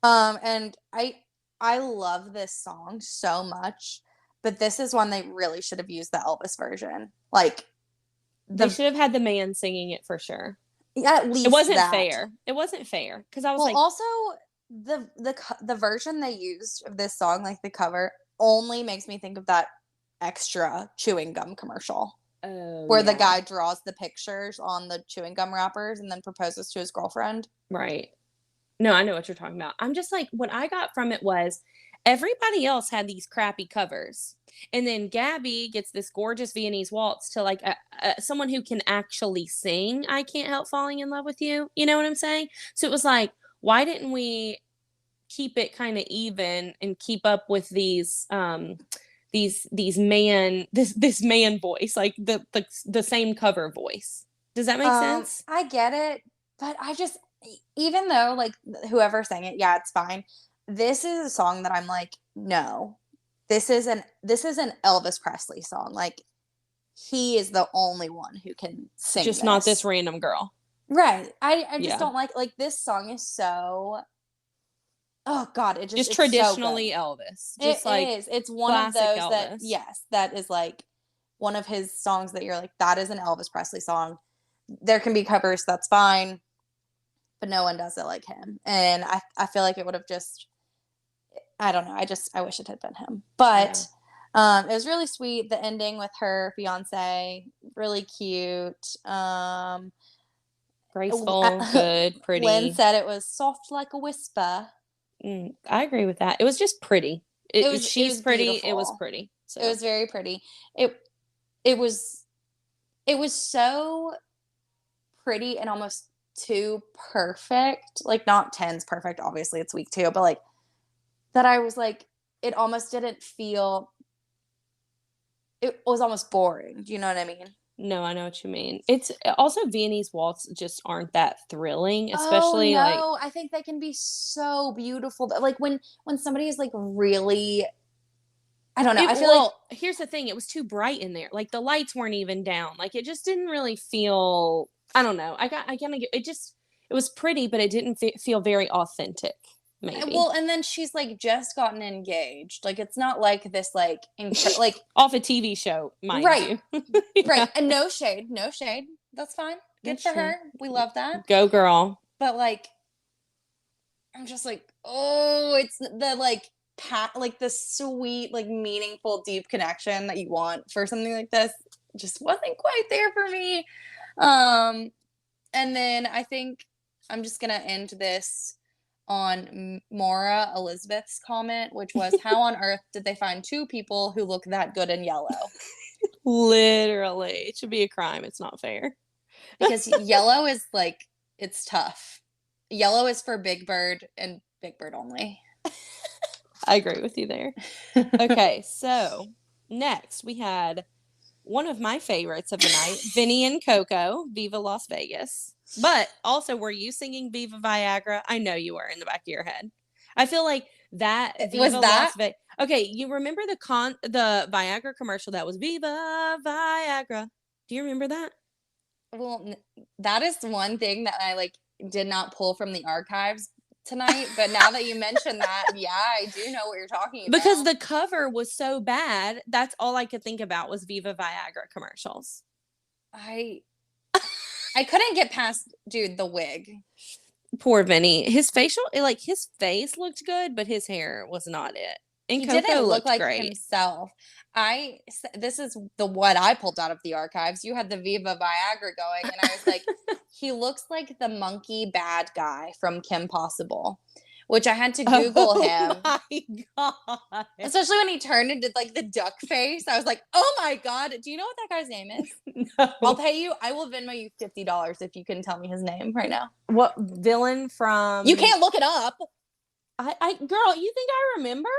And I love this song so much, but this is one they really should have used the Elvis version. Like, They the should have had the man singing it for sure. at It least wasn't that. fair. It wasn't fair because I was Well, like, also the version they used of this song, like the cover, only makes me think of that extra chewing gum commercial "Oh, where the yeah. guy draws the pictures on the chewing gum wrappers and then proposes to his girlfriend. Right." No, I know what you're talking about. I'm just like, what I got from it was everybody else had these crappy covers. And then Gabby gets this gorgeous Viennese waltz to like someone who can actually sing "I Can't Help Falling in Love with You." You know what I'm saying? So it was like, why didn't we keep it kind of even and keep up with these man this man voice, like the same cover voice. Does that make sense? I get it, but even though, like, whoever sang it, yeah, it's fine. This is a song that I'm like, no, this is an Elvis Presley song. Like, he is the only one who can sing Just not this this. random girl. Right. I just Yeah. don't like this song is so oh god, Just it's so good. traditionally Elvis. It Just like is. It's one of classic those that Elvis. yes, that is like one of his songs that you're like, that is an Elvis Presley song. There can be covers, that's fine, but no one does it like him. And I feel like it would have just, I don't know. I wish it had been him. But it was really sweet. The ending with her fiance, really cute. Graceful, good, Lynn pretty. said it was soft like a whisper. I agree with that. It was just pretty. She's pretty. Beautiful. It was pretty. So. It was very pretty. It was so pretty and almost too perfect. Like, not 10's perfect. Obviously, it's week 2, but like that I was like, it almost didn't feel. It was almost boring. Do you know what I mean? No, I know what you mean. It's also Viennese waltz just aren't that thrilling, especially I think they can be so beautiful. Like when somebody is like really, I don't know. I feel like here's the thing: it was too bright in there. Like the lights weren't even down. Like it just didn't really feel. I don't know. I kind of it just. It was pretty, but it didn't feel very authentic. Maybe. Well, and then she's like just gotten engaged. Like it's not like this like like off a TV show, mind right. you. Right. And no shade. That's fine. Good for her. We love that. Go girl. But like I'm just like, oh, it's the like like the sweet, like meaningful, deep connection that you want for something like this just wasn't quite there for me. And then I think I'm just gonna end this on Maura Elizabeth's comment, which was, how on earth did they find 2 people who look that good in yellow? Literally. It should be a crime. It's not fair. Because yellow is like, it's tough. Yellow is for Big Bird and Big Bird only. I agree with you there. Okay, so next we had one of my favorites of the night, Vinny and Coco, Viva Las Vegas. But also, were you singing Viva Viagra? I know you were in the back of your head. I feel like that Viva Las Vegas. Okay, you remember the Viagra commercial that was Viva Viagra? Do you remember that? Well, that is one thing that I like did not pull from the archives tonight, but now that you mention that, yeah, I do know what you're talking about. Because the cover was so bad, that's all I could think about was Viva Viagra commercials. I couldn't get past, dude, the wig. Poor Vinny. His his face looked good, but his hair was not it. And he Coco didn't look like great. himself. This is what I pulled out of the archives. You had the Viva Viagra going, and I was like, he looks like the monkey bad guy from Kim Possible, which I had to Google him. Oh my God. Especially when he turned and did like the duck face. I was like, oh my God. Do you know what that guy's name is? No. I'll pay you. I will Venmo you $50 if you can tell me his name right now. What villain from? You can't look it up. Girl, you think I remember?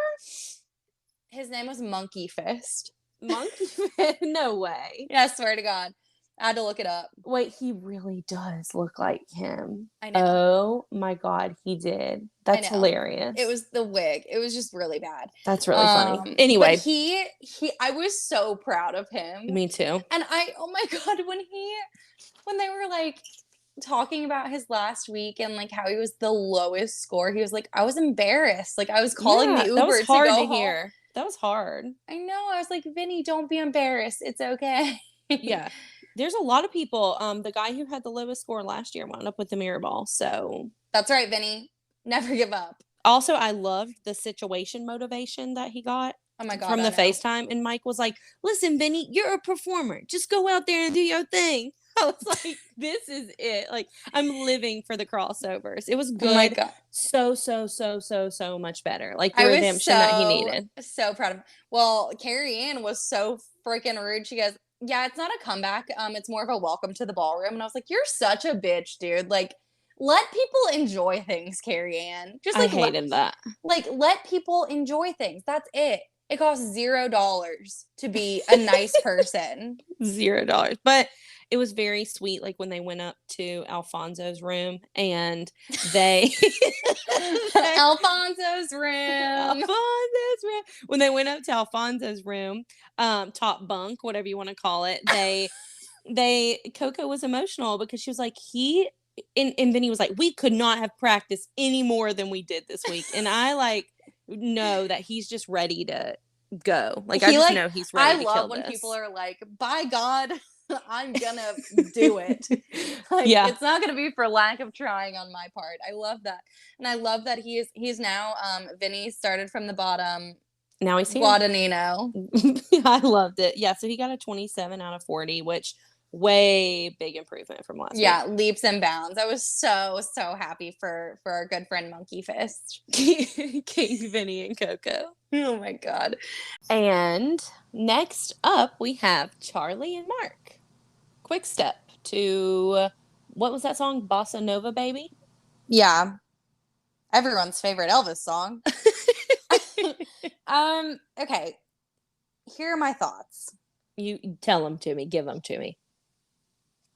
His name was Monkey Fist. Monkey Fist? No way. Yeah, I swear to God. I had to look it up. Wait, he really does look like him. I know. Oh my God, he did. That's hilarious. It was the wig. It was just really bad. That's really funny. Anyway. I was so proud of him. Me too. And oh my God, when they were like talking about his last week and like how he was the lowest score, he was like, I was embarrassed. Like I was calling the Uber that was hard to go to home. hear. That was hard. I know. I was like, Vinny, don't be embarrassed. It's okay. Yeah. There's a lot of people. The guy who had the lowest score last year wound up with the mirror ball. So that's right, Vinny. Never give up. Also, I loved the situation motivation that he got. Oh my God. From the FaceTime. And Mike was like, listen, Vinny, you're a performer. Just go out there and do your thing. I was like, this is it. Like, I'm living for the crossovers. It was good. Oh my God. So much better. Like the redemption that he needed. So proud of him. Well, Carrie Ann was so freaking rude. She goes, yeah, it's not a comeback. It's more of a welcome to the ballroom. And I was like, you're such a bitch, dude. Like, let people enjoy things, Carrie Ann. Just like I hated that. Like, let people enjoy things. That's it. It costs $0 to be a nice person. $0. But it was very sweet, like when they went up to Alfonso's room and they Alfonso's room. When they went up to Alfonso's room, top bunk, whatever you want to call it, Coco was emotional because she was like, and Vinny was like, we could not have practiced any more than we did this week. And I like know that he's just ready to go. Like, I just know he's I ready to love kill when people this. are like, by God, I'm gonna do it. Like, Yeah. it's not gonna be for lack of trying on my part. I love that. And I love that he's now Vinny started from the bottom. Now he's here. Guadagnino. I loved it. Yeah, so he got a 27 out of 40, which way big improvement from last Yeah, leaps and bounds. I was so happy for our good friend Monkey Fist. week. King Vinny and Coco. Oh my God. And next up, we have Charlie and Mark. Quick step to what was that song? Bossa Nova Baby? Yeah. Everyone's favorite Elvis song. Okay. Here are my thoughts. You tell them to me, give them to me.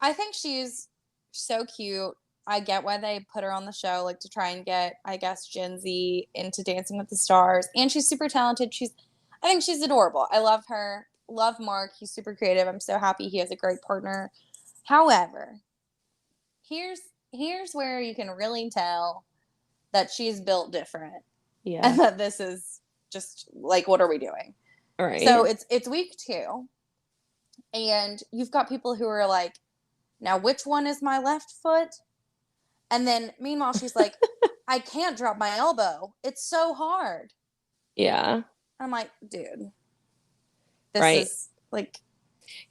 I think she's so cute. I get why they put her on the show, like to try and get, I guess, Gen Z into Dancing with the Stars. And she's super talented. I think she's adorable. I love her. Love Mark. He's super creative. I'm so happy he has a great partner. However, here's where you can really tell that she's built different. Yeah. And that this is just like, what are we doing? All right. So it's week 2. And you've got people who are like, now which one is my left foot? And then meanwhile, she's like, I can't drop my elbow. It's so hard. Yeah. I'm like, dude, this is like,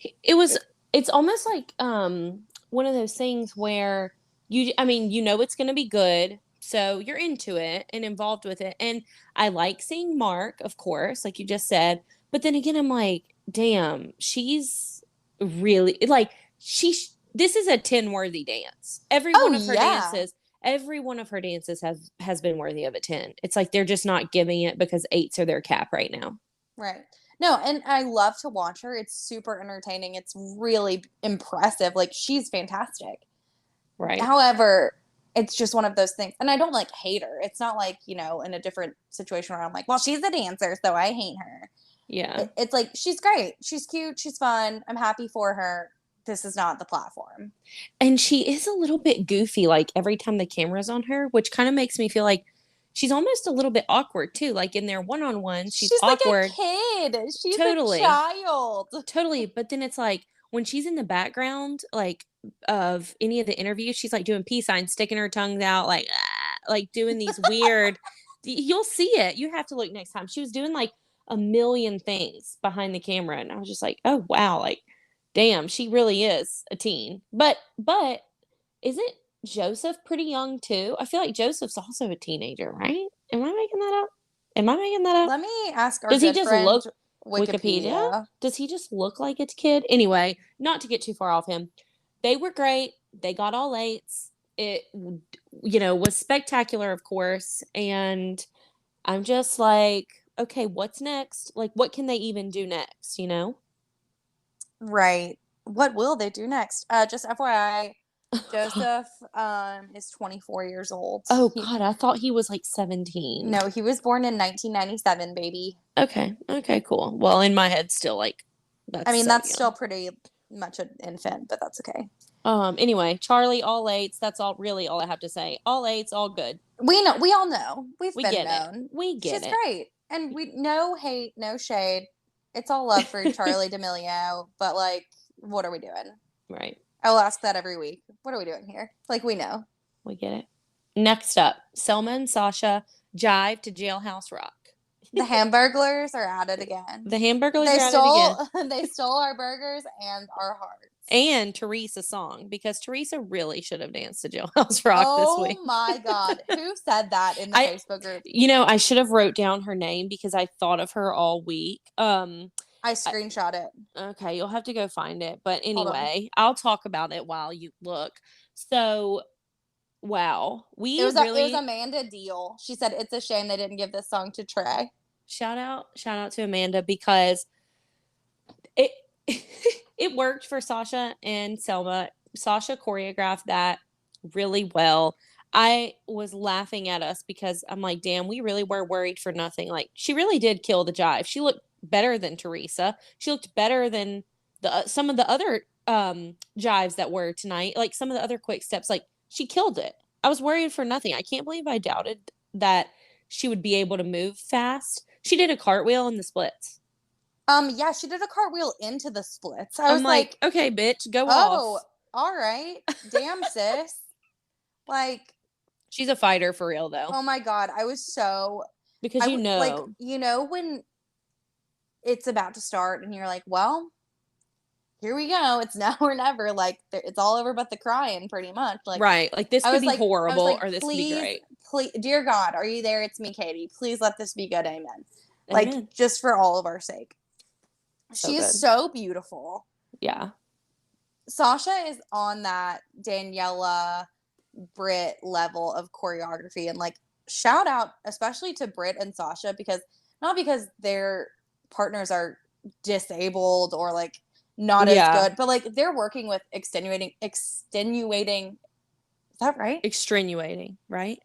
it's almost like one of those things where you know it's going to be good, so you're into it and involved with it. And I like seeing Mark, of course, like you just said, but then again I'm like, damn, she's really like this is a 10 worthy dance. Every one of her dances has been worthy of a 10. It's like they're just not giving it because 8s are their cap right now. Right. No, and I love to watch her. It's super entertaining. It's really impressive. Like, she's fantastic. Right. However, it's just one of those things. And I don't like hate her. It's not like, in a different situation where I'm like, well, she's a dancer, so I hate her. Yeah. It's like, she's great. She's cute. She's fun. I'm happy for her. This is not the platform. And she is a little bit goofy, like every time the camera's on her, which kind of makes me feel like she's almost a little bit awkward too. Like in their one-on-ones, she's awkward. Like a kid. She's totally. a child. Totally. But then it's like when she's in the background, like of any of the interviews, she's like doing peace signs, sticking her tongues out, like doing these weird. You'll see it. You have to look next time. She was doing like a million things behind the camera, and I was just like, oh wow, like damn, she really is a teen. But isn't Joseph pretty young too? I feel like Joseph's also a teenager, right? Am I making that up? Let me ask our Does he just friend look Wikipedia? Does he just look like a kid? Anyway, not to get too far off him. They were great. They got all 8s. It was spectacular, of course. And I'm just like, okay, what's next? Like, what can they even do next, Right. What will they do next? Just FYI, Joseph is 24 years old. Oh, God, I thought he was like 17. No, he was born in 1997, baby. Okay, cool. Well, in my head, still like, that's still pretty much an infant, but that's okay. Anyway, Charlie, all 8s. That's all I have to say. All 8s, all good. We all know. We get known. We get it. She's great. And no hate, no shade. It's all love for Charlie D'Amelio, but like, what are we doing? Right. I will ask that every week. What are we doing here? Like, we know. We get it. Next up, Selma and Sasha jive to Jailhouse Rock. The Hamburglers are at it again. The Hamburglers are at it again. They stole our burgers and our hearts. And Teresa's song, because Teresa really should have danced to Jailhouse Rock this week. Oh my God. Who said that in the Facebook group? I should have wrote down her name because I thought of her all week. I screenshot it. Okay, you'll have to go find it. But anyway, I'll talk about it while you look. So, wow. It was Amanda Deal. She said, it's a shame they didn't give this song to Trey. Shout out to Amanda, because it it worked for Sasha and Selma. Sasha choreographed that really well. I was laughing at us because I'm like, damn, we really were worried for nothing. Like, she really did kill the jive. She looked better than Teresa. She looked better than some of the other jives that were tonight. Like, some of the other quick steps. Like, she killed it. I was worried for nothing. I can't believe I doubted that she would be able to move fast. She did a cartwheel in the splits. Yeah, she did a cartwheel into the splits. I was I'm like, okay, bitch, go oh, off. all right. Damn, sis. Like, She's a fighter for real, though. oh my God. I was so, Because like, when it's about to start and you're like, well, here we go. It's now or never. Like, it's all over but the crying, pretty much. Like, right. Like, this could be horrible or this could be please, great. please, dear God, are you there? It's me, Katie. Please let this be good. Amen. Amen. Like, just for all of our sake. So She is so beautiful. Yeah. Sasha is on that Daniela Britt level of choreography, and like, shout out especially to Britt and Sasha, because not because their partners are disabled or like not as good, but like they're working with extenuating, is that right? Extenuating, right?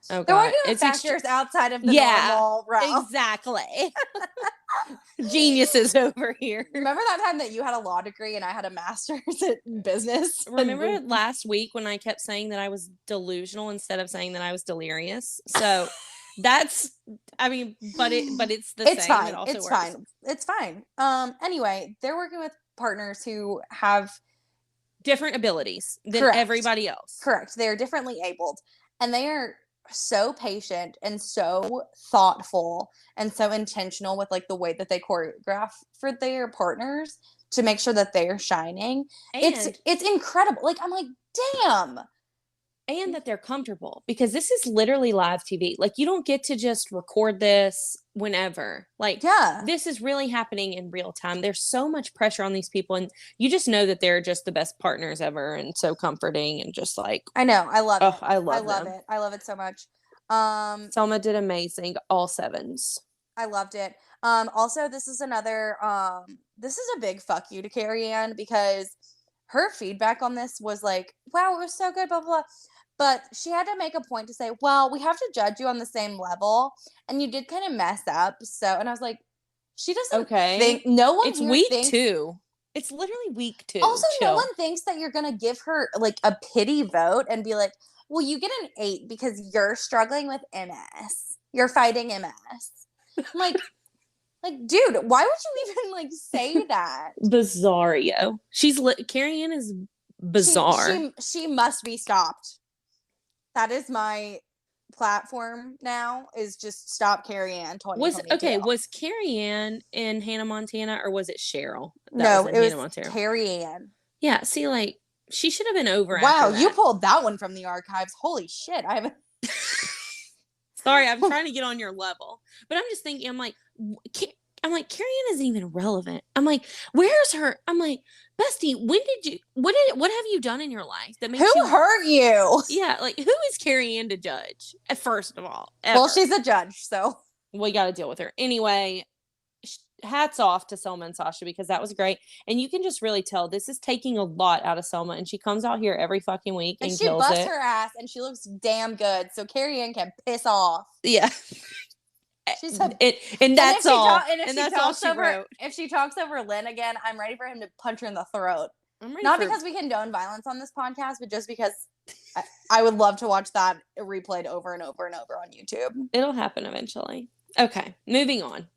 They're working with factors outside of the normal realm. Exactly. Geniuses over here. Remember that time that you had a law degree and I had a master's in business? Remember last week when I kept saying that I was delusional instead of saying that I was delirious? So that's, I mean, but it's the same. Fine. It also it's works. fine. It's fine. Anyway, they're working with partners who have different abilities than everybody else. Correct. They're differently abled, and they are so patient and so thoughtful and so intentional with like the way that they choreograph for their partners to make sure that they're shining. And it's incredible. Like, I'm like, damn. And that they're comfortable, because this is literally live TV. Like, you don't get to just record this whenever. Like, this is really happening in real time. There's so much pressure on these people, and you just know that they're just the best partners ever, and so comforting, and just like, I know, I love it. I love it. I love it so much. Selma did amazing, all sevens. I loved it. Also, this is another this is a big fuck you to Carrie Ann, because her feedback on this was like, wow, it was so good, blah blah blah. But she had to make a point to say, well, we have to judge you on the same level, and you did kind of mess up. So, and I was like, she doesn't think, no one. It's week 2. It's literally week 2. Also, no one thinks that you're gonna give her like a pity vote and be like, well, you get an 8 because you're struggling with MS. You're fighting MS. I'm like, dude, why would you even like say that? Bizarro. Carrie Ann is bizarre. She must be stopped. That is my platform now, is just stop Carrie Ann 2022. Was Carrie Ann in Hannah Montana, or was it Cheryl? No, it was Carrie Ann. Yeah, see, like, she should have been over. Wow, you pulled that one from the archives. Holy shit. I haven't. Sorry, I'm trying to get on your level. But I'm just thinking, I'm like, Carrie Ann isn't even relevant. I'm like, where's her? I'm like, bestie, what have you done in your life that makes Who hurt you? Yeah, like, who is Carrie Ann to judge? First of all, ever. Well, she's a judge, so we got to deal with her anyway. Hats off to Selma and Sasha, because that was great, and you can just really tell this is taking a lot out of Selma, and she comes out here every fucking week and she busts her ass, and she looks damn good. So Carrie Ann can piss off. Yeah. She said, and that's all. If she talks over Lynn again, I'm ready for him to punch her in the throat. Not because we condone violence on this podcast, but just because I would love to watch that replayed over and over and over on YouTube. It'll happen eventually. Okay, moving on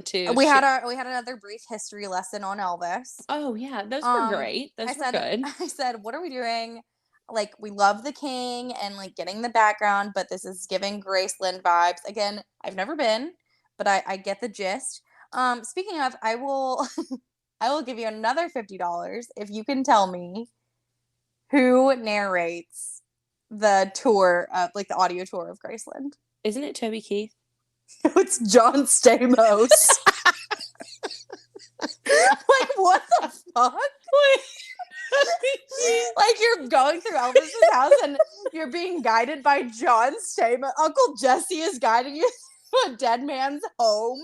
to we had another brief history lesson on Elvis. Oh yeah, those were great. Those were good. I said, what are we doing? Like, we love the king and like getting the background, but this is giving Graceland vibes. Again, I've never been, but I get the gist. Speaking of, I will give you another $50 if you can tell me who narrates the tour of, like, the audio tour of Graceland. Isn't it Toby Keith? It's John Stamos. Like, what the fuck? Like, you're going through Elvis's house and you're being guided by John Stamos. Uncle Jesse is guiding you to a dead man's home.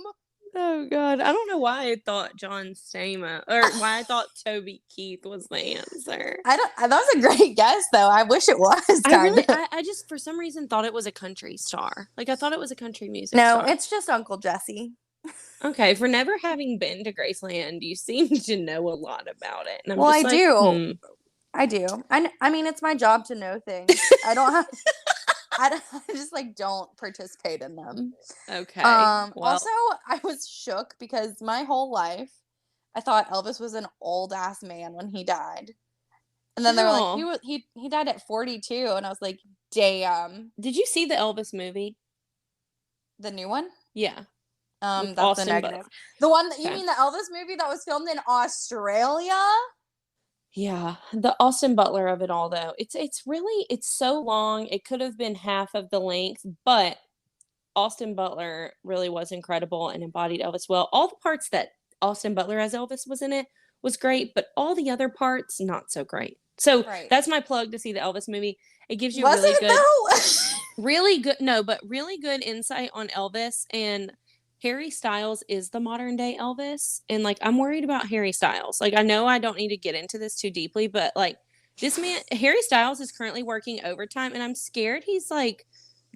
Oh God, I don't know why I thought John Stamos, or why I thought Toby Keith was the answer. That was a great guess, though. I wish it was. I just for some reason thought it was a country star. Like, I thought it was a country music star. No, it's just Uncle Jesse. Okay, for never having been to Graceland, you seem to know a lot about it. And I'm well, just I do. I do. I mean, it's my job to know things. I don't have. I just like don't participate in them. Okay. Well, Also, I was shook because my whole life I thought Elvis was an old ass man when he died. And then they were like, no. he died at 42, and I was like, damn. Did you see the Elvis movie? The new one? Yeah, with That's a Austin Butler. negative. The one that you Okay. mean the Elvis movie that was filmed in Australia? Yeah, the Austin Butler of it all though. It's really it's so long. It could have been half of the length, but Austin Butler really was incredible and embodied Elvis well. All the parts that Austin Butler as Elvis was in it was great, but all the other parts not so great. So Right. that's my plug to see the Elvis movie. It gives you Was it though? really good, no, but really good insight on Elvis. And Harry Styles is the modern day Elvis. And like, I'm worried about Harry Styles. Like, I know I don't need to get into this too deeply, but like, this man, Harry Styles is currently working overtime, and I'm scared he's like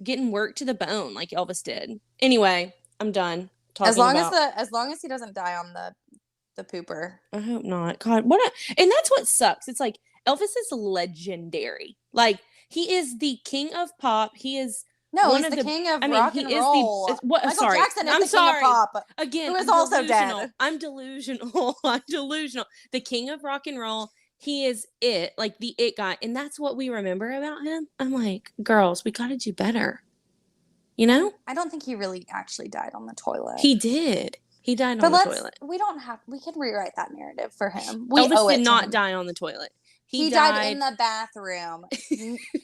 getting worked to the bone like Elvis did. Anyway, I'm done talking As long about. as long as he doesn't die on the pooper. I hope not. God, and that's what sucks. It's like Elvis is legendary. Like, he is the king of pop. He is No, one he's of the king of rock and he is roll. the what? Michael Sorry, Jackson is I'm the king sorry. of pop. Again, who is I'm also delusional. dead. I'm delusional. I'm delusional. The king of rock and roll. He is it, like the it guy, and that's what we remember about him. I'm like, girls, we got to do better. You know? I don't think he really actually died on the toilet. He did. He died but on the toilet. We can rewrite that narrative for him. Elvis did not die on the toilet. He died in the bathroom,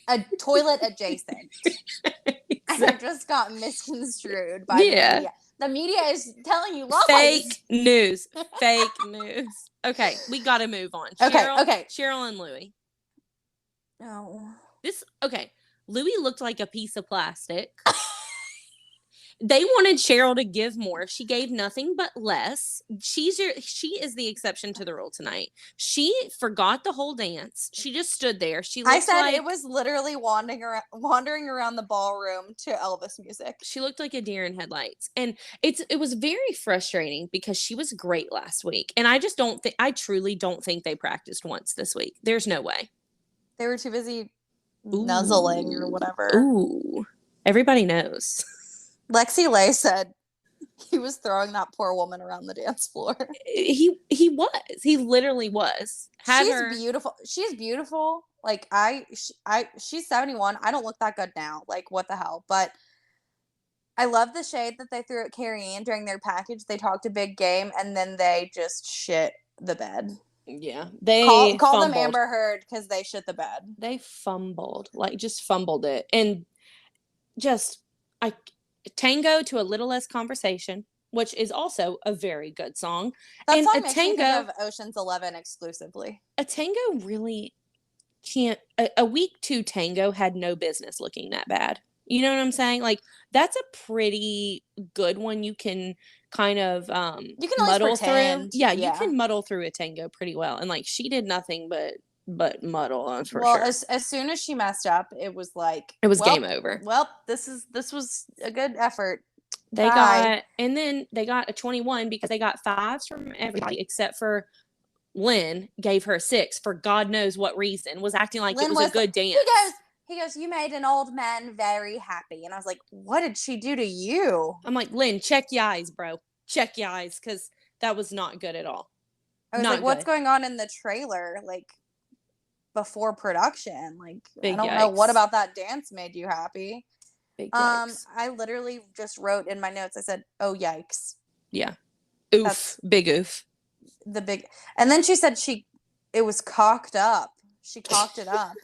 a toilet adjacent. Exactly. And it just got misconstrued by the media. The media is telling you lies. Fake news. Fake news. Okay, we got to move on. Okay. Cheryl and Louis. No. Louis looked like a piece of plastic. They wanted Cheryl to give more. She gave nothing but less. She is the exception to the rule tonight. She forgot the whole dance. She just stood there. I said it was literally wandering around the ballroom to Elvis music. She looked like a deer in headlights. And it was very frustrating because she was great last week. And I truly don't think they practiced once this week. There's no way. They were too busy nuzzling or whatever. Ooh. Everybody knows. Lexi Lay said he was throwing that poor woman around the dance floor. He was. He literally was. She's beautiful. She's beautiful. Like she's 71. I don't look that good now. Like, what the hell? But I love the shade that they threw at Carrie Ann during their package. They talked a big game, and then they just shit the bed. Yeah, they call them Amber Heard because they shit the bed. They fumbled it, and just Tango to a Little Less Conversation, which is also a very good song. That song makes me think of Ocean's 11 exclusively. A tango really can't. A week 2 tango had no business looking that bad. You know what I'm saying? Like, that's a pretty good one. You can kind of you can muddle through. Yeah, you can muddle through a tango pretty well. And like, she did nothing but muddle, that's for sure. As soon as she messed up, it was like game over. Well, this was a good effort. They got a 21 because they got 5s from everybody except for Lynn. Gave her 6 for God knows what reason. Was acting like Lynn it was a good dance. He goes, you made an old man very happy. And I was like, what did she do to you? I'm like, Lynn, check your eyes, bro. Check your eyes, because that was not good at all. I was like, what's going on in the trailer? Like, before production. Like, I don't know what about that dance made you happy. Big yikes. I literally just wrote in my notes, I said, oh, yikes. Yeah. Oof. Big oof. And then she said it was cocked up. She cocked it up.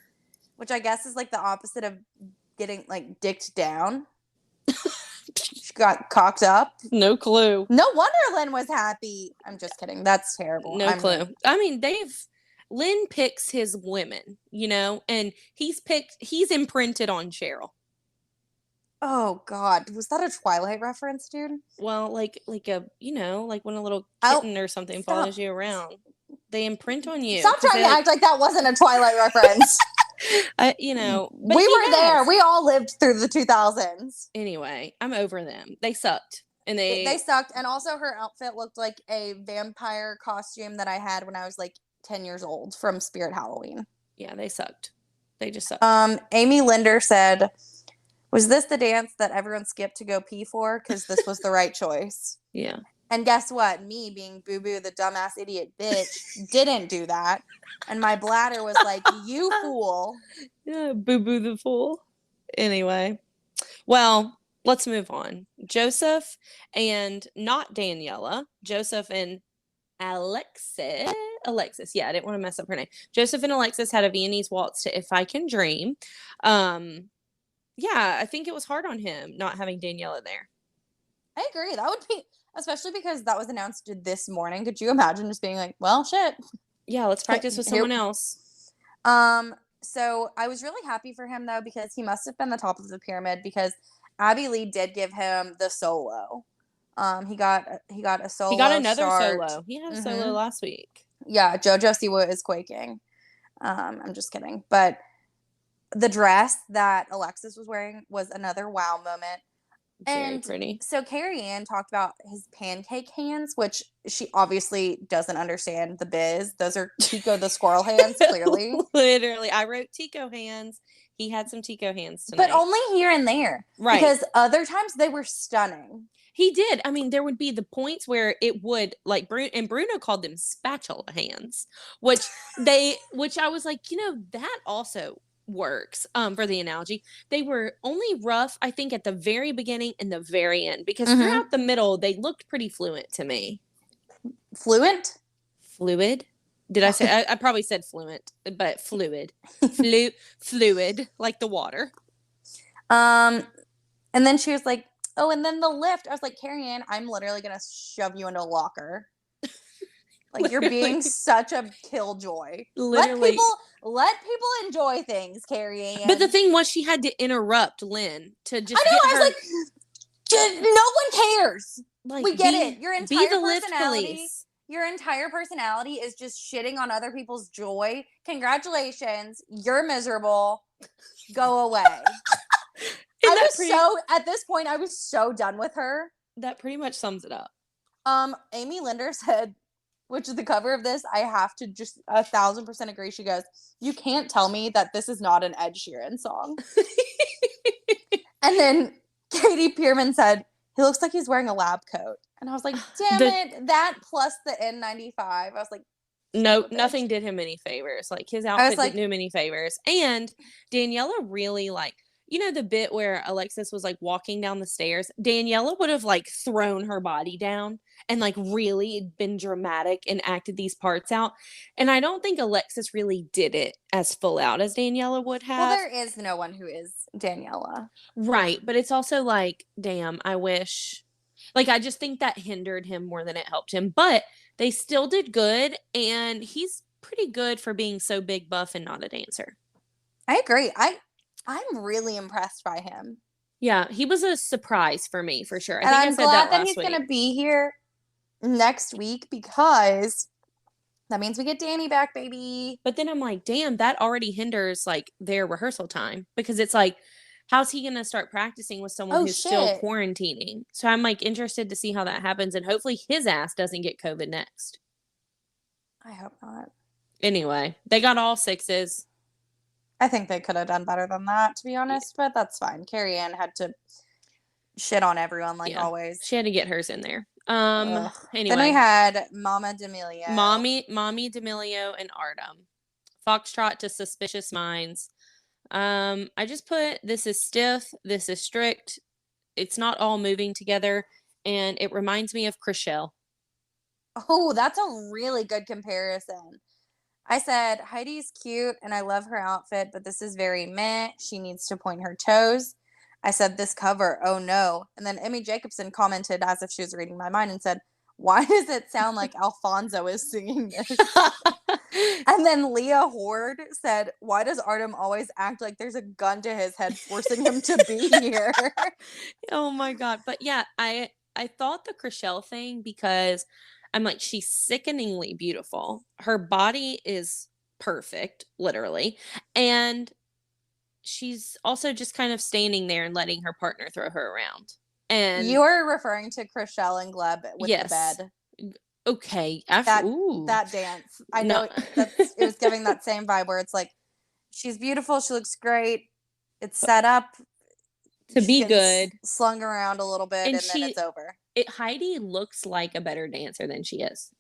Which I guess is like the opposite of getting like dicked down. She got cocked up. No clue. No wonder Lynn was happy. I'm just kidding. That's terrible. No clue. I mean, Lynn picks his women, you know, and he's imprinted on Cheryl. Oh God. Was that a Twilight reference, dude? Well, like a, you know, like when a little kitten or something follows you around. They imprint on you. Stop trying to act like that wasn't a Twilight reference. You know, we were there. We all lived through the 2000s. Anyway, I'm over them. They sucked. And they sucked. And also her outfit looked like a vampire costume that I had when I was like 10 years old from Spirit Halloween. Yeah, they sucked. They just sucked. Amy Linder said, Was this the dance that everyone skipped to go pee for? Because this was the right choice. Yeah. And guess what? Me being Boo Boo, the dumbass idiot bitch, didn't do that. And my bladder was like, you fool. Yeah, Boo Boo the Fool. Anyway, well, let's move on. Joseph and not Daniela, Joseph and Alexis. Yeah, I didn't want to mess up her name. Joseph and Alexis had a Viennese waltz to If I Can Dream. Yeah, I think it was hard on him not having Daniela there. I agree. That would be, especially because that was announced this morning. Could you imagine just being like, well, shit. Yeah, let's practice with someone else. So I was really happy for him though, because he must have been the top of the pyramid, because Abby Lee did give him the solo. He got a solo. He got another start. solo. He had a solo last week. Yeah, JoJo Siwa is quaking. I'm just kidding. But the dress that Alexis was wearing was another wow moment. Very pretty. So Carrie Ann talked about his pancake hands, which she obviously doesn't understand the biz. Those are Tico the squirrel hands, clearly. Literally. I wrote Tico hands. He had some Tico hands tonight. But only here and there. Right. Because other times they were stunning. He did. I mean, there would be the points where it would, like, Bruno called them spatula hands, which I was like, that also works for the analogy. They were only rough, I think, at the very beginning and the very end, because throughout the middle they looked pretty fluent to me. Fluid did I say I probably said fluent, but fluid like the water. And then she was like, oh, and then the lift. I was like, Carrie Ann, I'm literally gonna shove you into a locker. Like, you're being such a killjoy. Literally. Let people enjoy things, Carrie Ann. But the thing was, she had to interrupt Lynn to just. I know. I was like, no one cares. Like, we get it. Your entire personality. Police. Your entire personality is just shitting on other people's joy. Congratulations, you're miserable. Go away. At this point, I was so done with her. That pretty much sums it up. Amy Linder said, which is the cover of this, I have to just 1,000% agree. She goes, you can't tell me that this is not an Ed Sheeran song. And then Katie Pierman said, he looks like he's wearing a lab coat. And I was like, damn it, that plus the N95. I was like, no, nothing did him any favors. Like, his outfit didn't do him any favors. And Daniela really, like, the bit where Alexis was like walking down the stairs, Daniela would have like thrown her body down and like really been dramatic and acted these parts out. And I don't think Alexis really did it as full out as Daniela would have. Well, there is no one who is Daniela. Right. But it's also like, damn, I wish. Like, I just think that hindered him more than it helped him. But they still did good. And he's pretty good for being so big, buff, and not a dancer. I agree. I'm really impressed by him. Yeah, he was a surprise for me, for sure. I think I'm glad that he's going to be here next week, because that means we get Danny back, baby. But then I'm like, damn, that already hinders like their rehearsal time, because it's like, how's he going to start practicing with someone who's still quarantining? So I'm like interested to see how that happens, and hopefully his ass doesn't get COVID next. I hope not. Anyway, they got all 6s. I think they could have done better than that, to be honest, but that's fine. Carrie Ann had to shit on everyone like always. She had to get hers in there. Anyway. Then we had Mama D'Amelio. Mommy D'Amelio and Artem. Foxtrot to Suspicious Minds. I just put, this is stiff, this is strict. It's not all moving together, and it reminds me of Chrishell. Oh, that's a really good comparison. I said, Heidi's cute and I love her outfit, but this is very meh. She needs to point her toes. I said, this cover, oh no. And then Emmy Jacobson commented as if she was reading my mind and said, why does it sound like Alfonso is singing this? And then Leah Horde said, why does Artem always act like there's a gun to his head forcing him to be here? Oh my God. But yeah, I thought the Chrishell thing, because I'm like, she's sickeningly beautiful. Her body is perfect, literally. And she's also just kind of standing there and letting her partner throw her around. And you're referring to Chrishell and Gleb with the bed. Okay. That dance. I know it was giving that same vibe where it's like, she's beautiful. She looks great. It's set up. to be getting good. slung around a little bit, And and then it's over. Heidi looks like a better dancer than she is.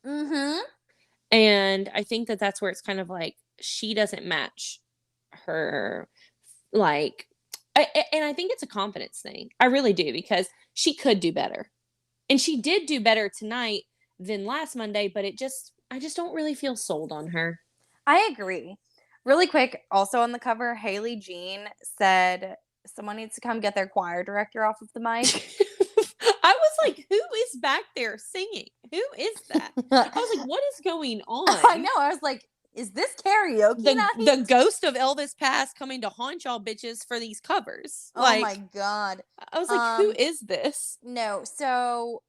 Mm-hmm. And I think that that's where it's kind of like she doesn't match her, like, and I think it's a confidence thing. I really do, because she could do better. And she did do better tonight than last Monday, but I just don't really feel sold on her. I agree. Really quick, also on the cover, Haley Jean said someone needs to come get their choir director off of the mic. I was like, who is back there singing? Who is that? I was like, what is going on? I know. I was like, is this karaoke night? The ghost of Elvis past coming to haunt y'all bitches for these covers. Oh my God. I was like, who is this? No, so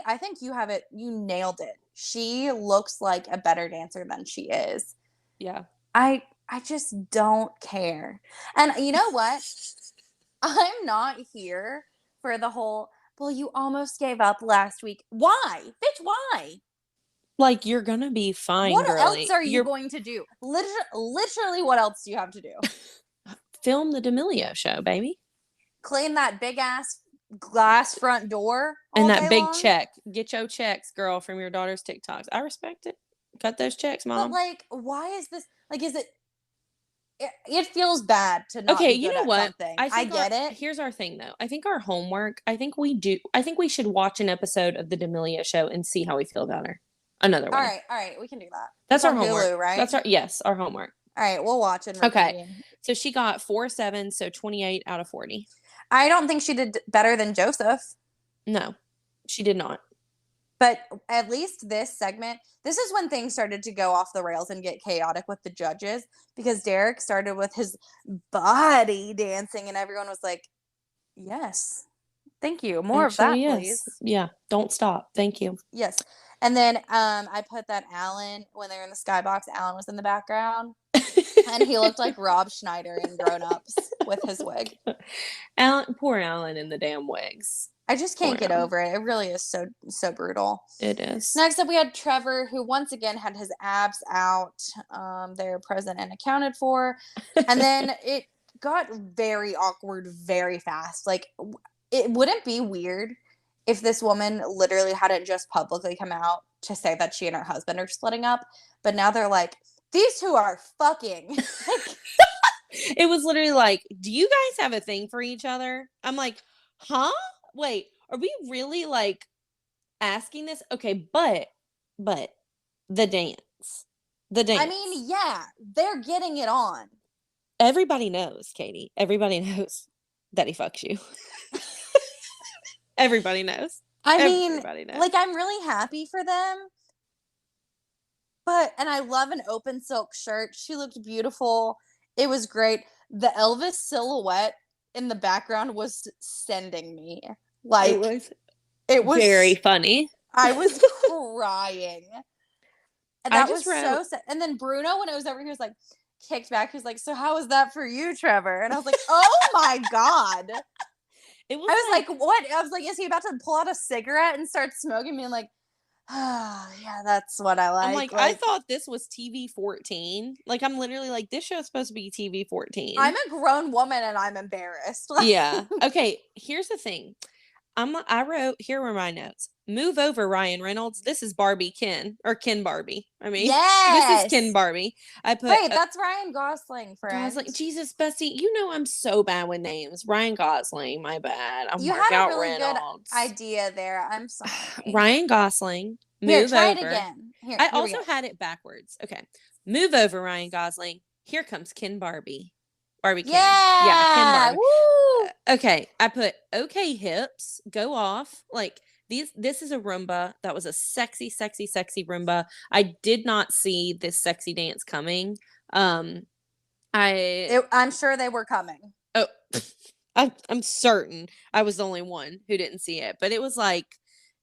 I think you nailed it. She looks like a better dancer than she is. Yeah. I just don't care. And you know what? I'm not here for the whole, well, you almost gave up last week. Why? Bitch, why? Like, you're gonna be fine, What girlie. else are you going to do? Literally, what else do you have to do? Film the D'Amelio show, baby. Clean that big ass glass front door and that big check. Get your checks, girl, from your daughter's TikToks. I respect it. Cut those checks, Mom. But like, why is this? Like, is it feels bad to not be good at something. I get it. Here's our thing, though. I think our homework, I think we should watch an episode of the D'Amelio show and see how we feel about her. Another one. All right. We can do that. That's our homework. Hulu, right? Yes, our homework. All right, we'll watch it. Okay. So she got 4.7, so 28 out of 40. I don't think she did better than Joseph. No, she did not. But at least this segment, this is when things started to go off the rails and get chaotic with the judges, because Derek started with his body dancing and everyone was like, yes, thank you. More of that, please. Yeah, don't stop. Thank you. Yes. And then I put that Alan, when they were in the skybox, Alan was in the background. And he looked like Rob Schneider in Grown Ups with his wig. Poor Alan in the damn wigs. I just can't get over it. It really is so brutal. It is. Next up, we had Trevor, who once again had his abs out. They're present and accounted for. And then it got very awkward very fast. Like, it wouldn't be weird if this woman literally hadn't just publicly come out to say that she and her husband are splitting up. But now they're like, these two are fucking. It was literally like, do you guys have a thing for each other? I'm like, huh? Wait, are we really like asking this? Okay, but the dance. I mean, yeah, they're getting it on. Everybody knows, Katie. Everybody knows that he fucks you. Everybody knows. Everybody knows. Like, I'm really happy for them. And I love an open silk shirt. She looked beautiful. It was great. The Elvis silhouette in the background was sending me. Like, it was very funny. I was crying. And that was so sad. And then Bruno, when it was over, he was like, kicked back. He was like, so how was that for you, Trevor? And I was like, oh my God. I was like, what? I was like, is he about to pull out a cigarette and start smoking? Me and like, oh, yeah, that's what I like. I'm like, I thought this was TV 14. Like, I'm literally like, this show's supposed to be TV 14. I'm a grown woman and I'm embarrassed. Yeah. Okay, here's the thing. Here were my notes. Move over, Ryan Reynolds. This is Barbie Ken, or Ken Barbie. I mean, yes! This is Ken Barbie. Wait, that's Ryan Gosling, friend. I was like, Jesus, Bessie, you know I'm so bad with names. Ryan Gosling, my bad. You had a really good idea there. I'm sorry. Ryan Gosling. Here, try it again. Here, I also had it backwards. Okay. Move over, Ryan Gosling. Here comes Ken Barbie. Barbie Ken. Yeah, Ken Barbie. Woo! Okay. I put, okay, hips, go off. Like, this is a Roomba. That was a sexy, sexy, sexy Roomba. I did not see this sexy dance coming. I'm sure they were coming. Oh, I'm certain I was the only one who didn't see it. But it was like,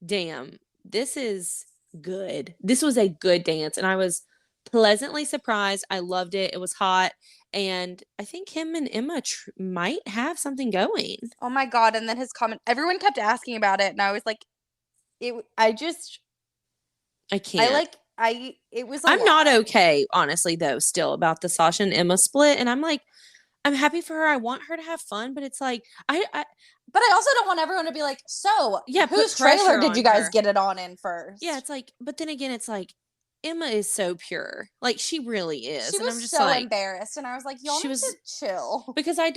damn, this is good. This was a good dance. And I was pleasantly surprised. I loved it. It was hot. And I think him and Emma might have something going. Oh my God. And then his comment, everyone kept asking about it. And I was like, I can't. It was I'm not okay, honestly, though, still about the Sasha and Emma split. And I'm like, I'm happy for her. I want her to have fun, but it's like But I also don't want everyone to be like, so yeah, put whose trailer pressure did on you guys her. get it on in Yeah, first? it's like, but then again, it's like Emma is so pure. Like she really She is. And was I'm just so like, embarrassed, and I was like, y'all she need to was chill. because I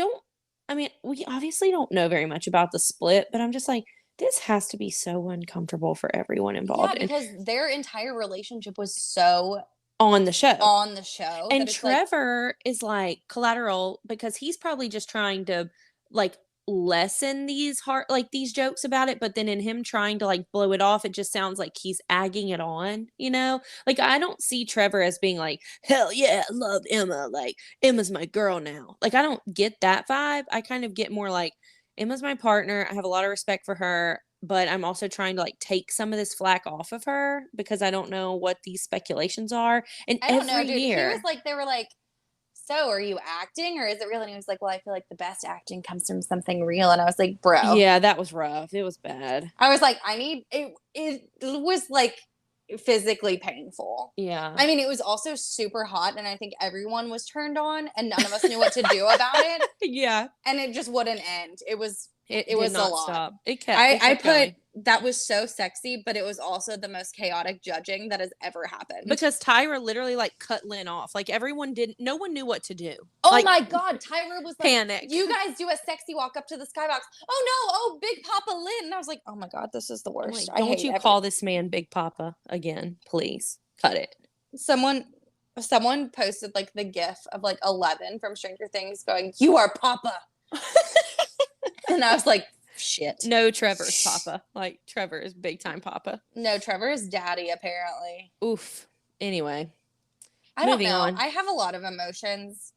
mean, we obviously don't know very much about the split, but I'm just like, this has to be so uncomfortable for everyone Yeah, involved and because their entire relationship was so on the show. on the show And that it's like, Trevor is like collateral because he's probably just trying to like lessen these hard like these jokes about it, but then in him trying to like blow it off, it just sounds like he's agging it on, you know? Like I don't see Trevor as being like, hell yeah, I love Emma. Like Emma's my girl now. Like I don't get that vibe. I kind of get more like Emma's my partner. I have a lot of respect for her, but I'm also trying to like take some of this flack off of her because I don't know what these speculations are. And I don't know, every dude. He was year, like, they were like, so are you acting or is it real? And he was like, well, I feel like the best acting comes from something real. And I was like, bro, yeah, that was rough. It was bad. I was like, I need it. It was like physically painful. Yeah. I mean, it was also super hot, and I think everyone was turned on, and none of us knew what to do about it. Yeah. And it just wouldn't end. It It did was a not lot. stop. I It I kept put going. that was so sexy, but it was also the most chaotic judging that has ever happened. Because Tyra literally like cut Lynn off. Like everyone didn't no one knew what to do. Oh Like my God, Tyra was like, panic. "You guys do a sexy walk up to the skybox." Oh no, oh Big Papa Lynn, and I was like, "Oh my God, this is the I'm worst." like, I don't hate you every call this man Big Papa again, please. Cut it. someone. Someone posted like the gif of like 11 from Stranger Things going, "You are Papa," and I was like, "Shit." No, Trevor's Papa. Like Trevor is big time Papa. No, Trevor is daddy apparently. Oof. Anyway, I don't moving know. on. I have a lot of emotions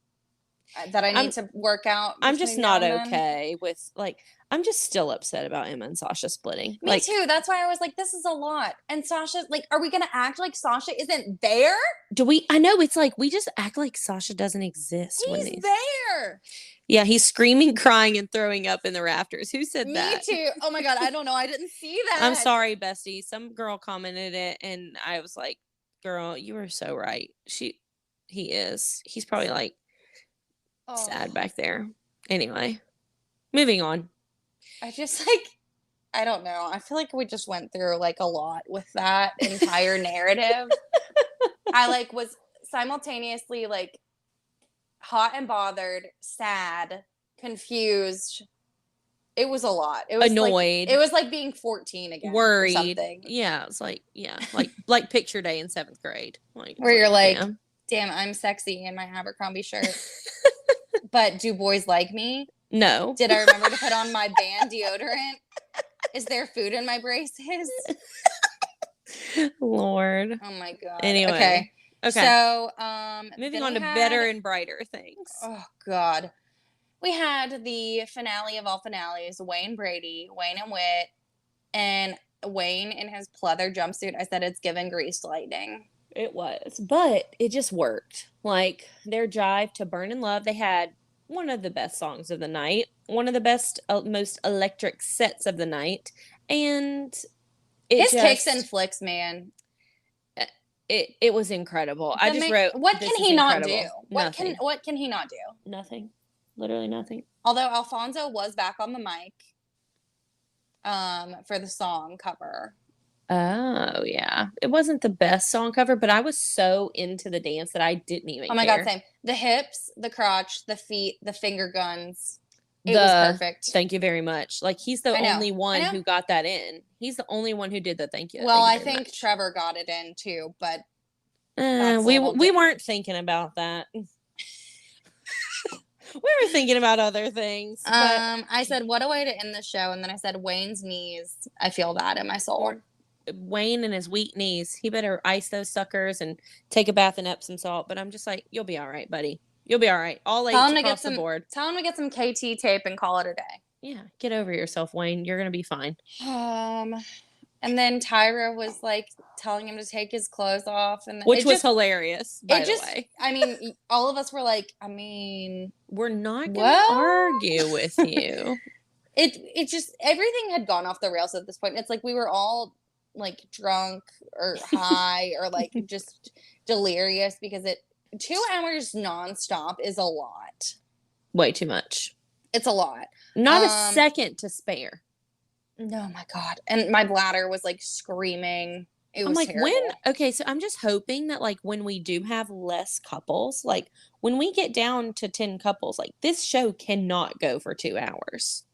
that I need I'm to work out I'm just between now not and then. okay with like I'm just still upset about Emma and Sasha splitting. Me Like, too. That's why I was like, this is a lot. And Sasha, like, are we going to act like Sasha isn't there? do we I know it's like we just act like Sasha doesn't exist when He's these there. yeah, he's screaming, crying, and throwing up in the rafters. Who said Me that? too. Oh my God. I don't know. I didn't see I'm that. sorry, bestie. Some girl commented it, and I was like, "Girl, you were so right." He is. He's probably like Oh, sad back there. Anyway, moving on. I just like, I don't know. I feel like we just went through like a lot with that entire narrative. I like was simultaneously like hot and bothered, sad, confused. It was a lot. Annoyed, it was like being 14 again or worried. something. Yeah, it's like like picture day in 7th grade. Like it's Where you're like, damn. damn, I'm sexy in my Abercrombie shirt. But do boys like me? No, Did I remember to put on my band deodorant? Is there food in my braces? Lord. Oh my God. Anyway, Okay. okay. So, Moving then on we to had, better and brighter things. oh God. We had the finale of all finales, Wayne Brady, Wayne and Whit, and Wayne in his pleather jumpsuit. I said it's given greased lightning. It was, but it just worked. Like their jive to Burn in Love, they had one of the best songs of the night, one of the best, most electric sets of the night, and it His kicks and just flicks, man. it was incredible. I just wrote, What "This can is he not do? incredible." Nothing, What can he not do? nothing, literally nothing. Although Alfonso was back on the mic for the song cover. Oh yeah, it wasn't the best song cover, but I was so into the dance that I didn't even Oh my God, care. same. The hips, the crotch, the feet, the finger guns. It was The perfect. thank you very much. Like he's the I know. only I one know. who got that in. He's the only one who did the thank you. Well, Thank you I very think much. Trevor got it in too, but that's a We little we weren't thinking about that. We were thinking about other things. But I said, what a way to end the show. And then I said, Wayne's knees. I feel that in my soul. or Wayne and his weak knees, he better ice those suckers and take a bath in Epsom salt. But I'm just like, you'll be all right, buddy. You'll be all right. All Tell H him to get across the some. board. Tell him to get some KT tape and call it a day. Yeah, get over yourself, Wayne. You're gonna be fine. And then Tyra was like telling him to take his clothes off, and Which was hilarious, by the way. I mean, all of us were like, I mean, we're not gonna well, argue with you. It just everything had gone off the rails at this point. It's like we were all like drunk or high or like just delirious because 2 hours nonstop is a lot. way too much. It's a lot. Not a second to spare. No, my God. And my bladder was like screaming. It I'm was like, terrible. so I'm just hoping that like when we do have less couples, like when we get down to 10 couples, like this show cannot go for 2 hours.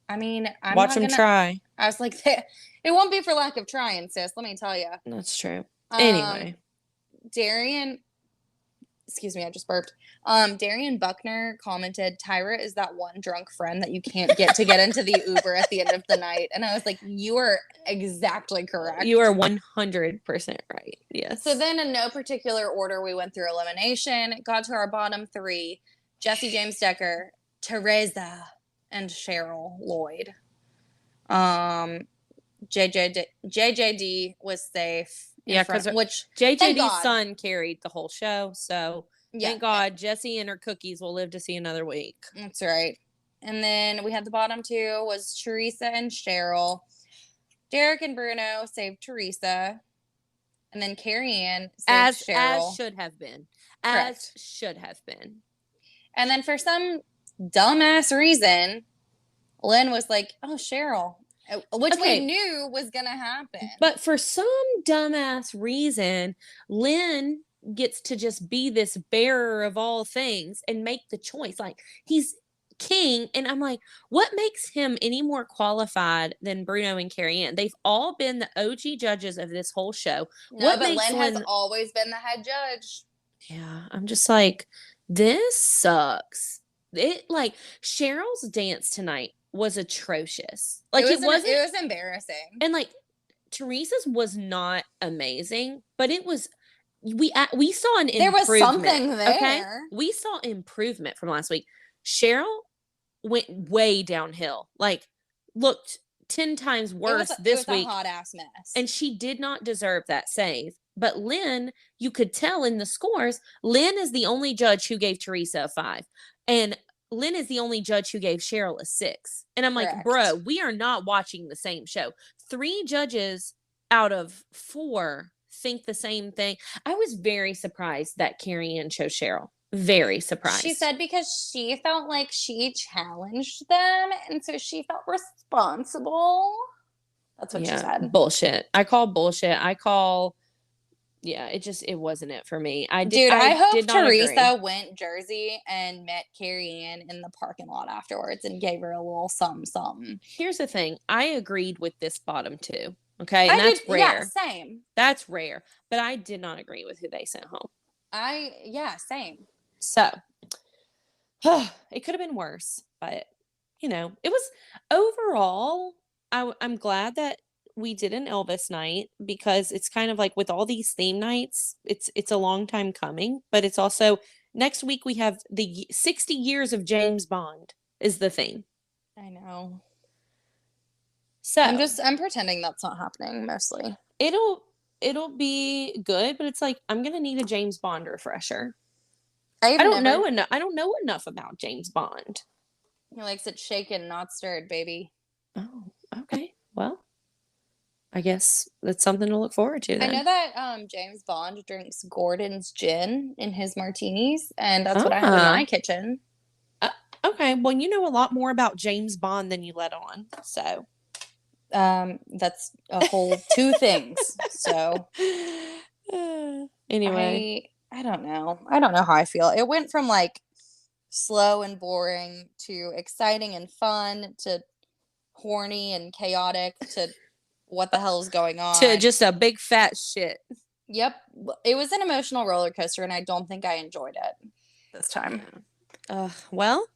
I mean, I'm Watch not them gonna. try. I was like, it won't be for lack of trying, sis. Let me tell you. That's true. Anyway. Darian, excuse me, I just burped. Darian Buckner commented, Tyra is that one drunk friend that you can't get to get into the Uber at the end of the night. And I was like, you are exactly correct. You are 100% right. Yes. So then in no particular order, we went through elimination, got to our bottom 3, Jesse James Decker, Teresa, and Cheryl Lloyd. JJD was safe. Yeah, because which JJD's son carried the whole show, so thank God Jessie and her cookies will live to see another week. That's right. And then we had the bottom 2 was Teresa and Cheryl. Derek and Bruno saved Teresa. And then Carrie Ann saved Cheryl. As should have been. As should have been. And then for some dumbass reason, Lynn was like, oh, Cheryl. Which we knew was going to happen. But for some dumbass reason, Lynn gets to just be this bearer of all things and make the choice. Like, he's king. And I'm like, what makes him any more qualified than Bruno and Carrie Ann? They've all been the OG judges of this whole show. No, but Lynn has always been the head judge. Yeah, I'm just like, this sucks. Cheryl's dance tonight was atrocious. Like it was embarrassing. And like Teresa's was not amazing, but it was we saw an improvement. There was something there. Okay? We saw improvement from last week. Cheryl went way downhill. Like looked 10 times worse this week. It was a hot ass mess. And she did not deserve that save. But Lynn, you could tell in the scores, Lynn is the only judge who gave Teresa a 5. And Lynn is the only judge who gave Cheryl a 6. And I'm like, bro, we are not watching the same show. 3 judges out of 4 think the same thing. I was very surprised that Carrie Ann chose Cheryl. Very surprised. She said because she felt like she challenged them. And so she felt responsible. That's what she said. Bullshit. I call bullshit. Yeah, it wasn't it for me. I hope Teresa went Jersey and met Carrie Ann in the parking lot afterwards and gave her a little something. Here's the thing. I agreed with this bottom 2. Okay. And that's rare. Yeah, same. That's rare. But I did not agree with who they sent home. Same. So it could have been worse, but it was overall, I'm glad that we did an Elvis night because it's kind of like with all these theme nights, it's a long time coming, but it's also next week we have the 60 years of James Bond is the theme. I know. So I'm pretending that's not happening mostly. It'll be good, but it's like I'm gonna need a James Bond refresher. I don't know enough about James Bond. He likes it shaken, not stirred, baby. Oh, okay. Well, I guess that's something to look forward to then. I know that James Bond drinks Gordon's gin in his martinis, and that's what I have in my kitchen. Okay, well, you know a lot more about James Bond than you let on, so. That's a whole 2 things, so. Anyway. I don't know. I don't know how I feel. It went from like slow and boring to exciting and fun to horny and chaotic to what the hell is going on to just a big fat shit. Yep. It was an emotional roller coaster and I don't think I enjoyed it this time. Well,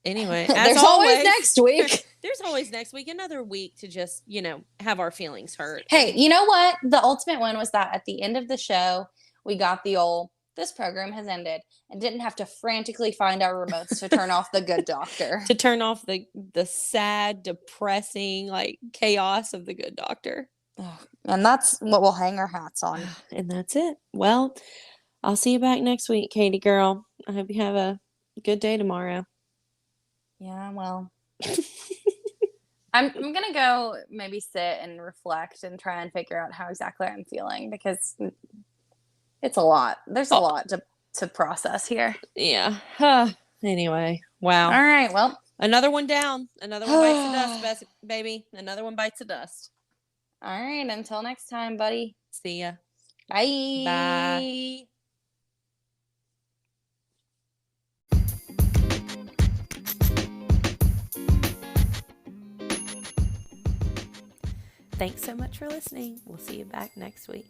anyway, there's always next week. There's always next week, another week to just, have our feelings hurt. Hey, you know what? The ultimate one was that at the end of the show, we got the old, this program has ended, and didn't have to frantically find our remotes to turn off the Good Doctor. To turn off the sad, depressing, chaos of the Good Doctor. And that's what we'll hang our hats on. And that's it. Well, I'll see you back next week, Katie girl. I hope you have a good day tomorrow. Yeah, well. I'm going to go maybe sit and reflect and try and figure out how exactly I'm feeling because it's a lot. There's a lot to process here. Yeah. Anyway, wow. All right. Well, Another one down. Another one bites the dust, baby. Another one bites the dust. all right. Until next time, buddy. See ya. Bye. Bye. Thanks so much for listening. We'll see you back next week.